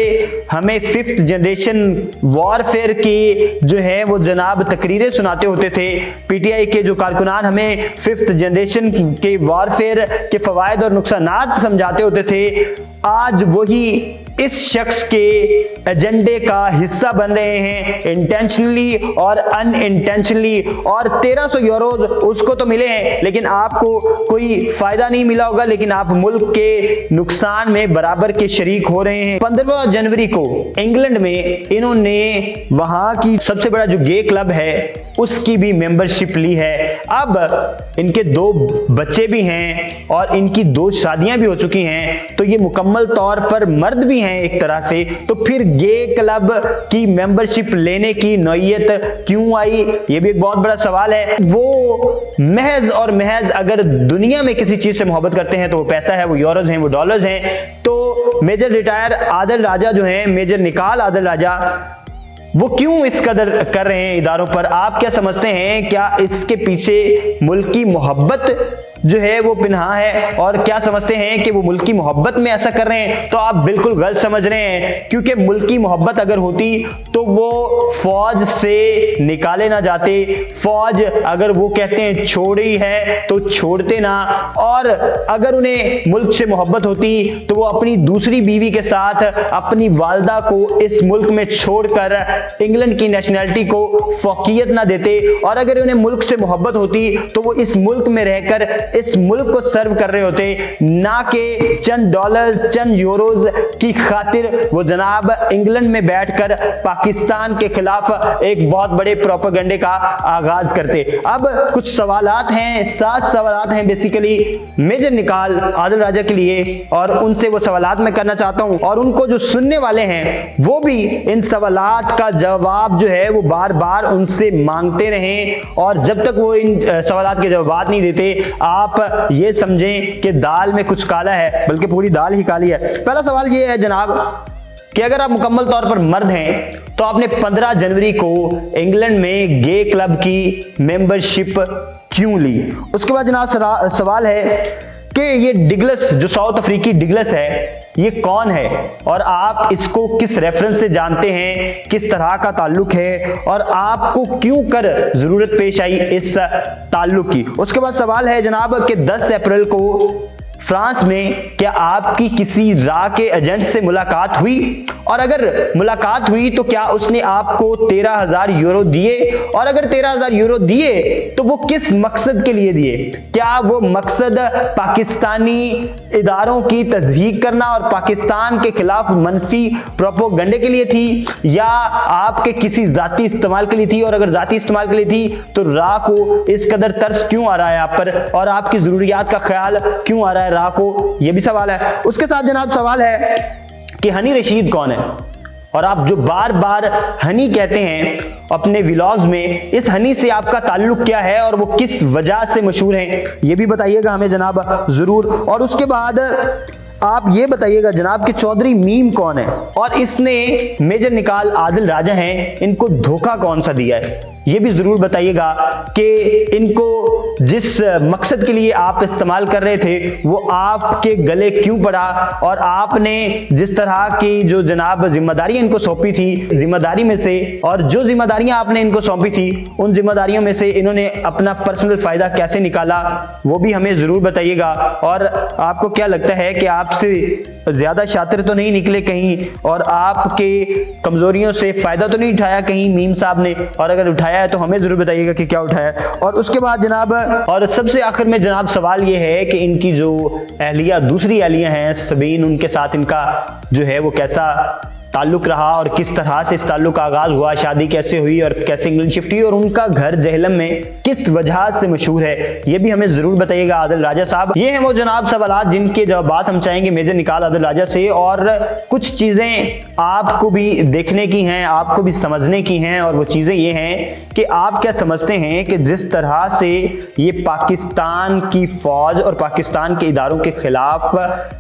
हमें 5th जनरेशन वॉरफेयर की जो है वो जनाब तकरीरें सुनाते होते थे, पीटीआई के जो कारकुनान हमें 5th जनरेशन के वॉरफेयर के फवायद और नुकसानात समझाते होते थे, आज वही इस शख्स के एजेंडे का हिस्सा बन रहे हैं इंटेंशनली और अनइंटेंशनली। और 1300 यूरोज उसको तो मिले हैं लेकिन आपको कोई फायदा नहीं मिला होगा, लेकिन आप मुल्क के नुकसान में बराबर के शरीक हो रहे हैं। 15 जनवरी को इंग्लैंड में इन्होंने वहां की सबसे बड़ा जो गे क्लब है उसकी भी मेंबरशिप ली है। अब इनके 2 बच्चे भी हैं और इनकी 2 शादियां भी हो चुकी हैं, तो ये मुकम्मल तौर पर मर्द भी हैं एक तरह से। तो फिर गे क्लब की मेंबरशिप लेने की नौयत क्यों आई, ये भी एक बहुत बड़ा सवाल है। वो महज और महज अगर दुनिया में किसी चीज से मोहब्बत करते हैं तो वो पैसा है, वो यूरोज हैं, वो डॉलर्स हैं। तो मेजर रिटायर आदिल राजा जो हैं, मेजर निकाल आदिल राजा, वो क्यों इस कदर कर रहे हैं इदारों पर? आप क्या समझते हैं, क्या इसके पीछे मुल्क की मोहब्बत जो है वो पिन्हा है? और क्या समझते हैं कि वो मुल्क की मोहब्बत में ऐसा कर रहे हैं? तो आप बिल्कुल गलत समझ रहे हैं, क्योंकि मुल्क की मोहब्बत अगर होती तो वो फौज से निकाले ना जाते। फौज अगर वो कहते हैं छोड़ी है तो छोड़ते ना। और अगर उन्हें मुल्क से मोहब्बत होती तो वो अपनी दूसरी बीवी के साथ अपनी वालदा को इस मुल्क में छोड़कर इंग्लैंड की नेशनैलिटी को फौकियत ना देते। और अगर उन्हें मुल्क से मोहब्बत होती तो वो इस मुल्क में रहकर इस मुल्क को सर्व कर रहे होते, ना कि चंद डॉलर्स, चंद यूरोज की खातिर वो जनाब इंग्लैंड में बैठकर पाकिस्तान के खिलाफ एक बहुत बड़े प्रोपेगेंडे का आगाज करते। अब कुछ सवालात हैं, 7 सवालात हैं बेसिकली मेजर निकाल आदिल राजा के लिए, और उनसे वो सवालात मैं करना चाहता हूं और उनको जो सुनने वाले हैं वो भी इन सवालात का जवाब जो है वो बार बार उनसे मांगते रहें। और जब तक वो इन सवालात के जवाब नहीं देते आप ये समझें कि दाल में कुछ काला है, बल्कि पूरी दाल ही काली है। पहला सवाल ये है जनाब कि अगर आप मुकम्मल तौर पर मर्द हैं तो आपने 15 जनवरी को इंग्लैंड में गे क्लब की मेंबरशिप क्यों ली? उसके बाद जनाब सवाल है कि ये डिगलस जो साउथ अफ्रीकी डिगलस है ये कौन है और आप इसको किस रेफरेंस से जानते हैं, किस तरह का ताल्लुक है और आपको क्यों कर जरूरत पेश आई इस ताल्लुक की? उसके बाद सवाल है जनाब कि 10 अप्रैल को फ्रांस में क्या आपकी किसी रा के एजेंट से मुलाकात हुई, और अगर मुलाकात हुई तो क्या उसने आपको 13,000 यूरो दिए, और अगर 13,000 यूरो दिए तो वो किस मकसद के लिए दिए? क्या वो मकसद पाकिस्तानी इदारों की तज़हीक करना और पाकिस्तान के खिलाफ मनफी प्रोपेगेंडे के लिए थी, या आपके किसी जाती इस्तेमाल के लिए थी? और अगर जाती इस्तेमाल के लिए थी तो रा को इस कदर तरस क्यों आ रहा है आप पर, और आपकी जरूरियात का ख्याल क्यों आ रहा है रा को? यह भी सवाल है। उसके साथ जनाब सवाल है कि हनी रशीद कौन है, और आप जो बार बार हनी कहते हैं अपने व्लॉग्स में, इस हनी से आपका ताल्लुक क्या है और वो किस वजह से मशहूर हैं, ये भी बताइएगा हमें जनाब जरूर। और उसके बाद आप ये बताइएगा जनाब कि चौधरी मीम कौन है और इसने मेजर निकाल आदिल राजा हैं इनको धोखा कौन सा दिया है, ये भी जरूर बताइएगा कि इनको जिस मकसद के लिए आप इस्तेमाल कर रहे थे वो आपके गले क्यों पड़ा, और आपने जिस तरह की जो जनाब जिम्मेदारी इनको सौंपी थी, जिम्मेदारी में से और जो जिम्मेदारियां आपने इनको सौंपी थी उन जिम्मेदारियों में से इन्होंने अपना पर्सनल फायदा कैसे निकाला वो भी हमें जरूर बताइएगा। और आपको क्या लगता है कि आपसे ज्यादा शातिर तो नहीं निकले कहीं, और आपके कमजोरियों से फायदा तो नहीं उठाया कहीं मीम साहब ने, और अगर उठाया है तो हमें जरूर बताइएगा कि क्या उठाया। और उसके बाद जनाब और सबसे आखिर में जनाब सवाल ये है कि इनकी जो अहलिया दूसरी अहलिया हैं सबीन, उनके साथ इनका जो है वो कैसा ताल्लुक़ रहा और किस तरह से इस ताल्लुक़ का आगाज़ हुआ, शादी कैसे हुई और कैसे इंग्लैंड शिफ्ट हुई और उनका घर जहलम में किस वजह से मशहूर है, ये भी हमें ज़रूर बताइएगा आदिल राजा साहब। ये हैं वो जनाब सवालात जिनके जवाब हम चाहेंगे मेजर निकाल आदिल राजा से, और कुछ चीज़ें आपको भी देखने की हैं, आपको भी समझने की हैं, और वो चीज़ें ये हैं कि आप क्या समझते हैं कि जिस तरह से ये पाकिस्तान की फ़ौज और पाकिस्तान के इदारों के खिलाफ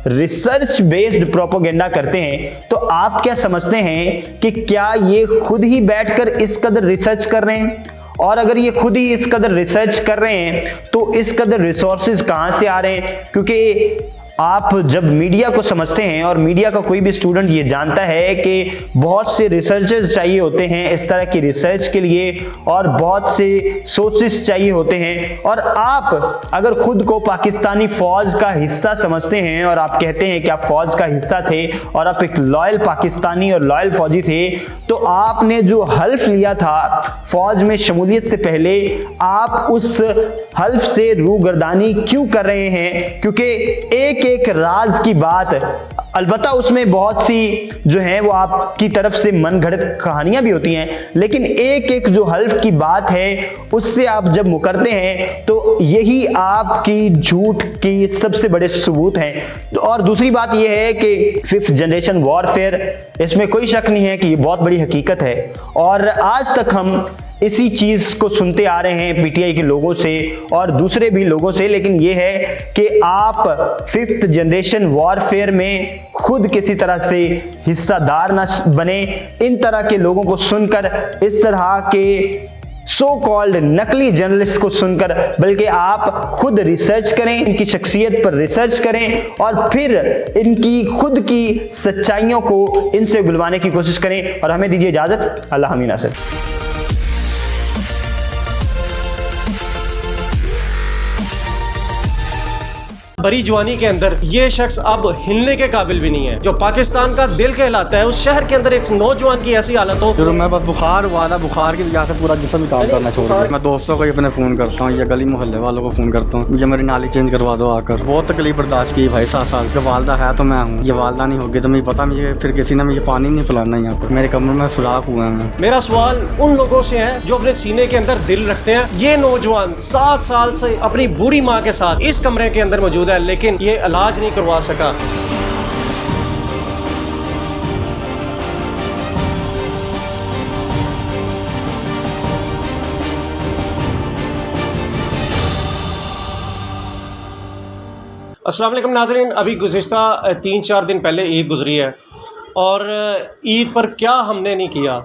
रिसर्च बेस्ड प्रोपेगेंडा करते हैं, तो आप क्या समझते हैं कि क्या ये खुद ही बैठकर इस कदर रिसर्च कर रहे हैं? और अगर ये खुद ही इस कदर रिसर्च कर रहे हैं तो इस कदर रिसोर्सेज कहाँ से आ रहे हैं? क्योंकि आप जब मीडिया को समझते हैं, और मीडिया का कोई भी स्टूडेंट ये जानता है कि बहुत से रिसर्चर्स चाहिए होते हैं इस तरह की रिसर्च के लिए, और बहुत से सोर्सेस चाहिए होते हैं, और आप अगर खुद को पाकिस्तानी फ़ौज का हिस्सा समझते हैं और आप कहते हैं कि आप फ़ौज का हिस्सा थे और आप एक लॉयल पाकिस्तानी और लॉयल फ़ौजी थे, तो आपने जो हल्फ लिया था फ़ौज में शमूलियत से पहले, आप उस हल्फ से रूगर्दानी क्यों कर रहे हैं? क्योंकि एक राज की बात, अलबत्ता उसमें बहुत सी जो है वो आपकी तरफ से मन घड़त कहानियां भी होती हैं, लेकिन एक जो हल्फ की बात है उससे आप जब मुकरते हैं तो यही आपकी झूठ की सबसे बड़े सबूत हैं। और दूसरी बात यह है कि 5th जनरेशन वॉरफेयर, इसमें कोई शक नहीं है कि ये बहुत बड़ी हकीकत है, और आज तक हम इसी चीज़ को सुनते आ रहे हैं पीटीआई के लोगों से और दूसरे भी लोगों से, लेकिन ये है कि आप 5th जनरेशन वॉरफेयर में खुद किसी तरह से हिस्सादार न बने। इन तरह के लोगों को सुनकर, इस तरह के सो कॉल्ड नकली जर्नलिस्ट को सुनकर, बल्कि आप खुद रिसर्च करें, इनकी शख्सियत पर रिसर्च करें और फिर इनकी खुद की सच्चाइयों को इनसे बुलवाने की कोशिश करें। और हमें दीजिए इजाज़त। अल्लाह हमी नासिर। बड़ी जवानी के अंदर ये शख्स अब हिलने के काबिल भी नहीं है। जो पाकिस्तान का दिल कहलाता है, उस शहर के अंदर एक नौजवान की ऐसी हालत हो। शुरू में बस बुखार हुआ था, बुखार की वजह से पूरा जिस्म काम करना छोड़ दिया। मैं दोस्तों को अपने फ़ोन करता हूँ या गली मोहल्ले वालों को फ़ोन करता हूँ, मुझे मेरी नाली चेंज करवा दो आकर। बहुत तकलीफ बर्दाश्त की भाई, 7 साल। जब वालदा है तो मैं हूँ, ये वालदा नहीं होगी तो मुझे पता, मुझे फिर किसी ने मुझे पानी नहीं पिलाना यहाँ पर। मेरे कमरे में सुराख हुआ है। मेरा सवाल उन लोगों से है जो अपने सीने के अंदर दिल रखते हैं। ये नौजवान 7 साल से अपनी बूढ़ी माँ के साथ इस कमरे के अंदर मौजूद है, लेकिन ये इलाज नहीं करवा सका। अस्सलाम वालेकुम नाज़रीन, अभी गुज़िश्ता 3-4 दिन पहले ईद गुज़री है और ईद पर क्या हमने नहीं किया।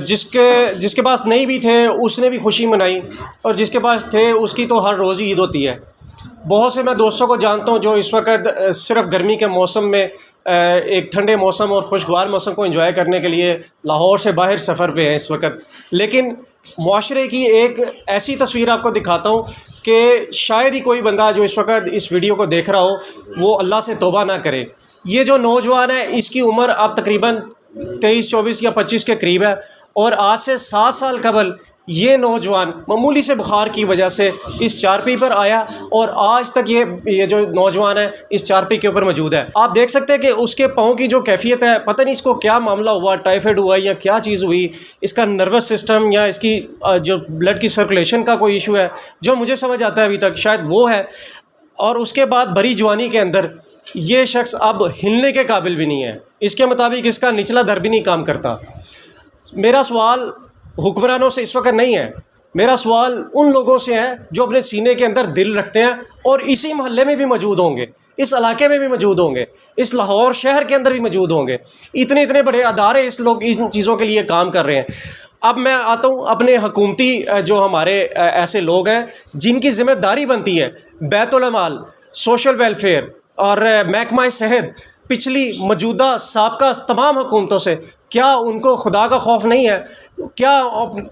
जिसके पास नहीं भी थे उसने भी खुशी मनाई, और जिसके पास थे उसकी तो हर रोज़ ईद होती है। बहुत से मैं दोस्तों को जानता हूँ जो इस वक्त सिर्फ गर्मी के मौसम में एक ठंडे मौसम और खुशगवार मौसम को एंजॉय करने के लिए लाहौर से बाहर सफ़र पे हैं इस वक्त। लेकिन मुआशरे की एक ऐसी तस्वीर आपको दिखाता हूँ कि शायद ही कोई बंदा जो इस वक्त इस वीडियो को देख रहा हो वो अल्लाह से तौबा ना करे। ये जो नौजवान है इसकी उम्र अब तकरीबन 23, 24 या 25 के करीब है, और आज से 7 साल कबल ये नौजवान मामूली से बुखार की वजह से इस चारपी पर आया और आज तक ये जो नौजवान है इस चारपी के ऊपर मौजूद है। आप देख सकते हैं कि उसके पाँव की जो कैफियत है, पता नहीं इसको क्या मामला हुआ, टाइफाइड हुआ या क्या चीज़ हुई, इसका नर्वस सिस्टम या इसकी जो ब्लड की सर्कुलेशन का कोई इशू है, जो मुझे समझ आता है अभी तक शायद वो है। और उसके बाद बड़ी जवानी के अंदर ये शख्स अब हिलने के काबिल भी नहीं है। इसके मुताबिक इसका निचला दर भी नहीं काम करता। मेरा सवाल हुक्मरानों से इस वक्त नहीं है, मेरा सवाल उन लोगों से है जो अपने सीने के अंदर दिल रखते हैं और इसी मोहल्ले में भी मौजूद होंगे, इस इलाके में भी मौजूद होंगे, इस लाहौर शहर के अंदर भी मौजूद होंगे। इतने बड़े अदारे इस लोग इन चीज़ों के लिए काम कर रहे हैं। अब मैं आता हूँ अपने हुकूमती जो हमारे ऐसे लोग हैं जिनकी ज़िम्मेदारी बनती है बैतुल माल, सोशल वेलफेयर और महकमा सेहत, पिछली मौजूदा साबका तमाम हुकूमतों से क्या उनको खुदा का खौफ नहीं है? क्या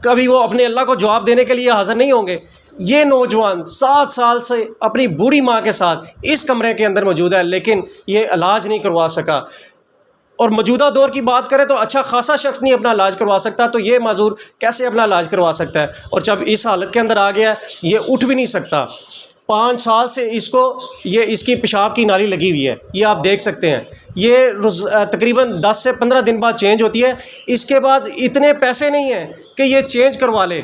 कभी वो अपने अल्लाह को जवाब देने के लिए हाज़िर नहीं होंगे? ये नौजवान 7 साल से अपनी बूढ़ी माँ के साथ इस कमरे के अंदर मौजूद है, लेकिन ये इलाज नहीं करवा सका। और मौजूदा दौर की बात करें तो अच्छा खासा शख्स नहीं अपना इलाज करवा सकता, तो ये माजूर कैसे अपना इलाज करवा सकता है? और जब इस हालत के अंदर आ गया ये उठ भी नहीं सकता। 5 साल से इसको इसकी पेशाब की नाली लगी हुई है, ये आप देख सकते हैं। ये तकरीबन 10 से 15 दिन बाद चेंज होती है। इसके बाद इतने पैसे नहीं हैं कि ये चेंज करवा ले।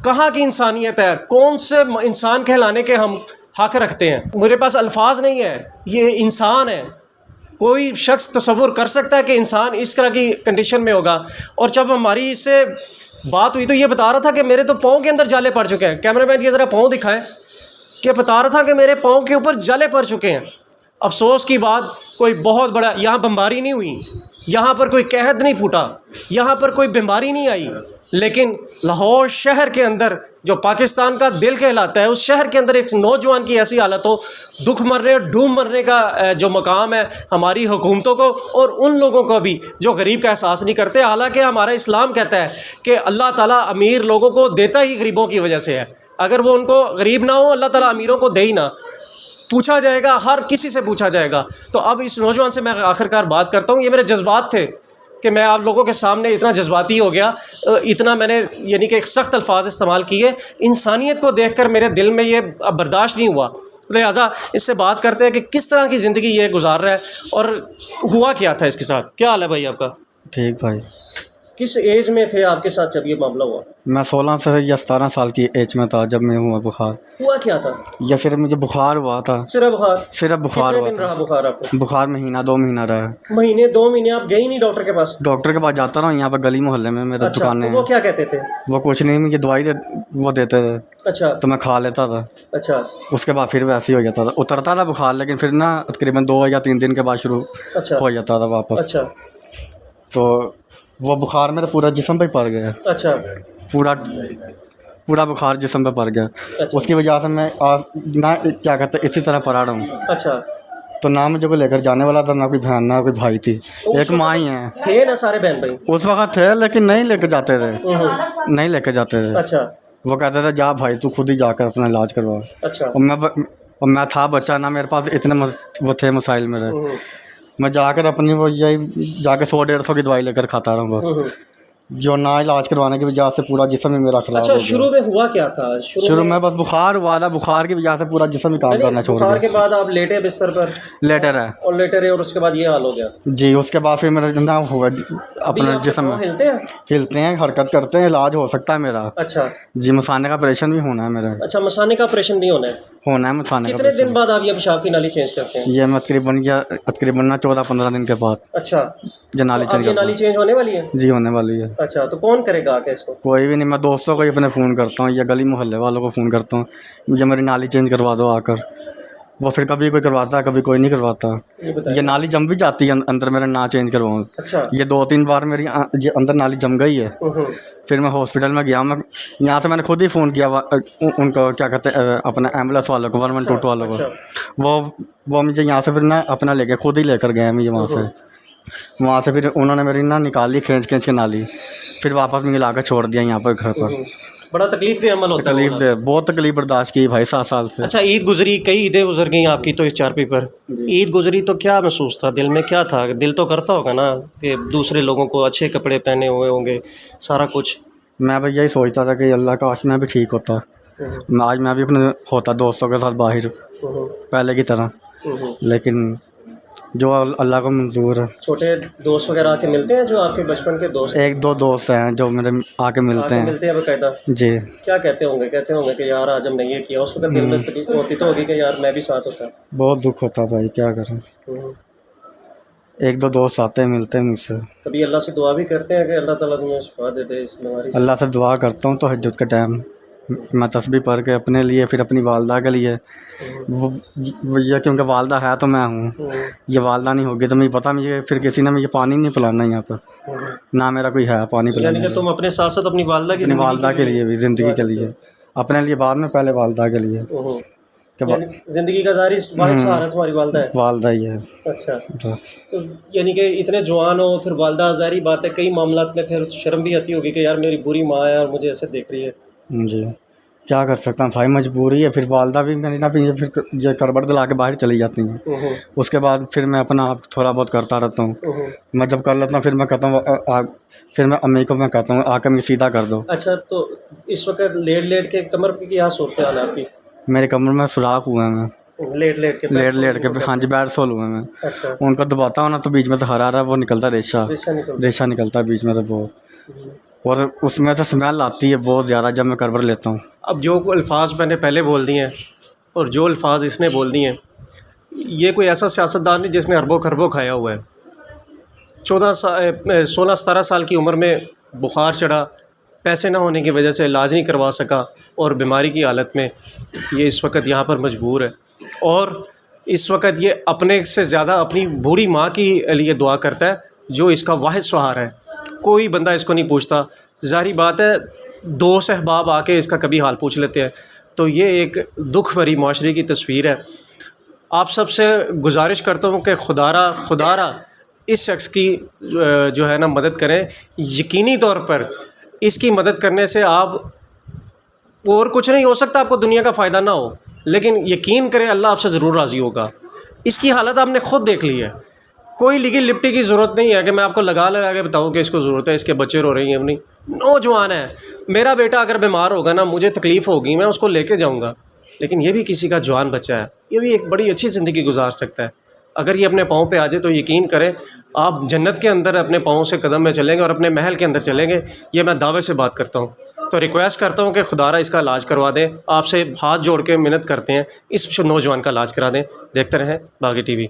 कहाँ की इंसानियत है? कौन से इंसान कहलाने के हम हक रखते हैं? मेरे पास अल्फाज नहीं है। ये इंसान है, कोई शख्स तसव्वुर कर सकता है कि इंसान इस तरह की कंडीशन में होगा? और जब हमारी इससे बात हुई तो ये बता रहा था कि मेरे तो पाँव के अंदर जाले पड़ चुके हैं। कैमरामैन ये ज़रा पाँव दिखाएं, कि बता रहा था कि मेरे पाँव के ऊपर जाले पड़ चुके हैं। अफसोस की बात, कोई बहुत बड़ा यहाँ बमबारी नहीं हुई, यहाँ पर कोई कहत नहीं फूटा, यहाँ पर कोई बीमारी नहीं आई, लेकिन लाहौर शहर के अंदर जो पाकिस्तान का दिल कहलाता है, उस शहर के अंदर एक नौजवान की ऐसी हालत हो, दुख मरने और डूब मरने का जो मकाम है हमारी हुकूमतों को और उन लोगों को भी जो गरीब का एहसास नहीं करते। हालांकि हमारा इस्लाम कहता है कि अल्लाह ताला अमीर लोगों को देता ही गरीबों की वजह से है। अगर वो उनको गरीब ना हो, अल्लाह ताला अमीरों को दे ही ना। पूछा जाएगा, हर किसी से पूछा जाएगा। तो अब इस नौजवान से मैं आखिरकार बात करता हूँ। ये मेरे जज्बात थे कि मैं आप लोगों के सामने इतना जज्बाती हो गया, इतना मैंने यानी कि एक सख्त अल्फाज इस्तेमाल किए। इंसानियत को देखकर मेरे दिल में ये अब बर्दाश्त नहीं हुआ, लिहाजा इससे बात करते हैं कि किस तरह की ज़िंदगी ये गुजार रहा है और हुआ क्या था इसके साथ। क्या हाल है भाई आपका? ठीक भाई। किस एज में थे आपके साथ जब ये मामला हुआ? मैं 16 से या 17 साल की एज में था जब मैं हुआ बुखार। हुआ क्या था? या सिर्फ मुझे बुखार हुआ था। सिर्फ बुखार? सिर्फ बुखार कितने हुआ दिन था। रहा बुखार आपको? बुखार महीना 2 महीना रहा। महीने 2 महीने आप गए नहीं डॉक्टर के पास? डॉक्टर के पास जाता रहा, यहाँ पर गली मोहल्ले में मेरे अच्छा, दुकानें तो वो हैं। क्या कहते थे? वो कुछ नहीं, मुझे दवाई वो देते थे। अच्छा, तो मैं खा लेता था। अच्छा, उसके बाद फिर वैसे ही हो जाता था, उतरता था बुखार, लेकिन फिर ना तकरीबन 2 या 3 दिन के बाद शुरू अच्छा हो जाता था वापस। अच्छा, तो वो बुखार मेरा पूरा जिस्म पे पड़ गया। अच्छा, पूरा बुखार जिस्म पे पड़ गया। अच्छा। उसकी वजह से मैं आज ना क्या कहते हैं इसी तरह पड़ा रहा हूँ। अच्छा। तो ना मुझे कोई लेकर जाने वाला था, ना कोई बहन ना कोई भाई थी, एक माँ ही है। थे ना सारे बहन भाई? उस वक्त थे, लेकिन नहीं लेकर जाते थे, नहीं लेकर जाते थे। अच्छा। वो कहते थे जा भाई तू खुद ही जाकर अपना इलाज करवा। अच्छा। और मैं था बच्चा ना, मेरे पास इतने वो थे मसाइल मेरे। मैं जाकर अपनी वो यही जाकर 100-150 की दवाई लेकर खाता रहा हूँ बस, जो ना इलाज करवाने की वजह से पूरा जिस्म ही मेरा खराब अच्छा, हो गया। शुरू में हुआ क्या था? शुरू में बस बुखार हुआ था, बुखार की वजह से पूरा जिस्म ही काम करना छोड़ बुखार दिया। के बाद आप लेटे बिस्तर पर? लेटर है। और लेटे रहे और उसके बाद ये हाल हो गया? जी, उसके बाद फिर मेरा ना हुआ अपना जिस्म हिलते हैं, हरकत करते हैं, इलाज हो सकता है मेरा। अच्छा जी, मसाने का ऑपरेशन भी होना है मेरा। अच्छा, मसाने का ऑपरेशन भी होना है? मसाने का। कितने दिन बाद आप ये पेशाब की नाली चेंज करते हैं? ये मैं तकरीबन ना 14-15 दिन के बाद। अच्छा, ये नाली तो अब ये नाली चेंज होने वाली है? जी, होने वाली है। अच्छा, तो कौन करेगा आके इसको? कोई भी नहीं, मैं दोस्तों को ही अपने फ़ोन करता हूँ या गली मोहल्ले वालों को फ़ोन करता हूँ, मुझे मेरी नाली चेंज करवा दो आकर। वो फिर कभी कोई करवाता है, कभी कोई नहीं करवाता। ये नाली जम भी जाती है अंदर, मेरा ना चेंज करवाऊँ। अच्छा। ये 2-3 बार मेरी ये अंदर नाली जम गई है। फिर मैं हॉस्पिटल में गया, मैं यहाँ से मैंने खुद ही फ़ोन किया उनको, क्या कहते हैं अपना एम्बुलेंस वालों को, 112 वालों को। वो मुझे यहाँ से फिर ना अपना लेके खुद ही लेकर गए मुझे वहाँ से फिर उन्होंने मेरी ना निकाली खींच के नाली, फिर वापस मुझे ला कर छोड़ दिया यहाँ पर घर पर। बड़ा तकलीफ दे अमल होता है। तकलीफ दे, बहुत तकलीफ बर्दाश्त की भाई 7 साल से। अच्छा, ईद गुजरी, कई ईदें गुजर गई आपकी तो इस चारपी पर। ईद गुजरी तो क्या महसूस था दिल में? क्या था? दिल तो करता होगा ना कि दूसरे लोगों को अच्छे कपड़े पहने हुए होंगे, सारा कुछ। मैं भाई यही सोचता था कि अल्लाह काश मैं भी ठीक होता, आज मैं भी अपने होता दोस्तों के साथ बाहर पहले की तरह, लेकिन जो अल्लाह को मंजूर है। छोटे दोस्त वगैरह आके मिलते हैं जो आपके बचपन के दोस्त? 1-2 दोस्त हैं जो मेरे आके मिलते हैं बाकायदा? जी। क्या कहते होंगे कि यार आज हमने ये किया? उस वक्त दिल में तकलीफ होती तो होगी कि यार मैं भी साथ होता। बहुत दुख होता भाई, क्या करें। 1-2 दोस्त आते हैं, मिलते हैं मुझसे। कभी अल्लाह से दुआ भी करते हैं कि अल्लाह ताला तुम्हें शिफा दे दे इस बीमारी से? अल्लाह से दुआ करता हूँ तो तहज्जुद के टाइम मैं तस्बीह पढ़ के अपने लिए, फिर अपनी वालदा के लिए। वो ये क्योंकि वालदा है तो मैं हूँ, ये वालदा नहीं होगी तो मुझे पता, मुझे फिर किसी ने मुझे पानी नहीं पिलाना यहाँ पर, ना मेरा कोई है पानी पिलाना। यानी कि तुम अपने साथ साथ अपनी वालदा के लिए भी, ज़िंदगी के लिए, अपने लिए बाद में, पहले वालदा के लिए। ज़िंदगी का जारी सहारा तुम्हारी वालदा है? वालदा ही है। अच्छा, तो यानी कि इतने जवान हो, फिर वालदा, जारी बात है कई मामलात में फिर शर्म भी आती होगी कि यार मेरी बुरी माँ है और मुझे ऐसे देख रही है। जी, क्या कर सकता हूँ भाई, मजबूरी है। फिर वालदा भी मेरी ना फिर ये करबट दिला के बाहर चली जाती हैं। उसके बाद फिर मैं अपना आप थोड़ा बहुत करता रहता हूँ। मैं जब कर लेता हूँ फिर मैं कहता हूँ, फिर मैं अम्मी को मैं कहता हूँ आकर मुझे सीधा कर दो। अच्छा, तो इस वक्त लेट के कमर की क्या सूरत हाल है आपकी? मेरे कमर में सुराख हुआ है। लेट के हाँ जी बैट सोल हुए मैं। अच्छा, उनको दबाता हूँ ना तो बीच में से हरा रहा वो निकलता रेशा रेशा निकलता है बीच में से बहुत, और उसमें से स्मेल आती है बहुत ज़्यादा जब मैं करवर लेता हूँ। अब जो अल्फाज मैंने पहले बोल दिए हैं और जो अल्फाज इसने बोल दिए हैं, ये कोई ऐसा सियासतदान नहीं जिसने अरबों खरबों खाया हुआ है। 16-17 साल की उम्र में बुखार चढ़ा, पैसे ना होने की वजह से इलाज नहीं करवा सका और बीमारी की हालत में ये इस वक्त यहाँ पर मजबूर है। और इस वक्त ये अपने से ज़्यादा अपनी बूढ़ी माँ की लिए दुआ करता है जो इसका वाहिद सहारा है। कोई बंदा इसको नहीं पूछता। ज़ाहिर बात है 2 सहबाब आके इसका कभी हाल पूछ लेते हैं। तो ये एक दुख भरी माशरे की तस्वीर है। आप सबसे गुजारिश करता हूँ कि खुदारा इस शख्स की जो है ना मदद करें। यकीनी तौर पर इसकी मदद करने से आप और कुछ नहीं हो सकता, आपको दुनिया का फ़ायदा ना हो, लेकिन यकीन करें अल्लाह आपसे ज़रूर राज़ी होगा। इसकी हालत आपने ख़ुद देख ली है। कोई लिगी लिपटी की ज़रूरत नहीं है कि मैं आपको लगा के बताऊं कि इसको ज़रूरत है, इसके बच्चे रो रही हैं अपनी। नौजवान है, मेरा बेटा अगर बीमार होगा ना, मुझे तकलीफ़ होगी, मैं उसको लेके जाऊंगा, लेकिन ये भी किसी का जवान बच्चा है, ये भी एक बड़ी अच्छी ज़िंदगी गुजार सकता है। अगर ये अपने पाँव पे आ जाए तो यकीन करें आप जन्नत के अंदर अपने पाँव से कदम में चलेंगे और अपने महल के अंदर चलेंगे। ये मैं दावे से बात करता हूँ। तो रिक्वेस्ट करता हूँ कि खुदारा इसका इलाज करवा दें। आपसे हाथ जोड़ के मिन्नत करते हैं, इस नौजवान का इलाज करा दें। देखते रहें बागी टीवी।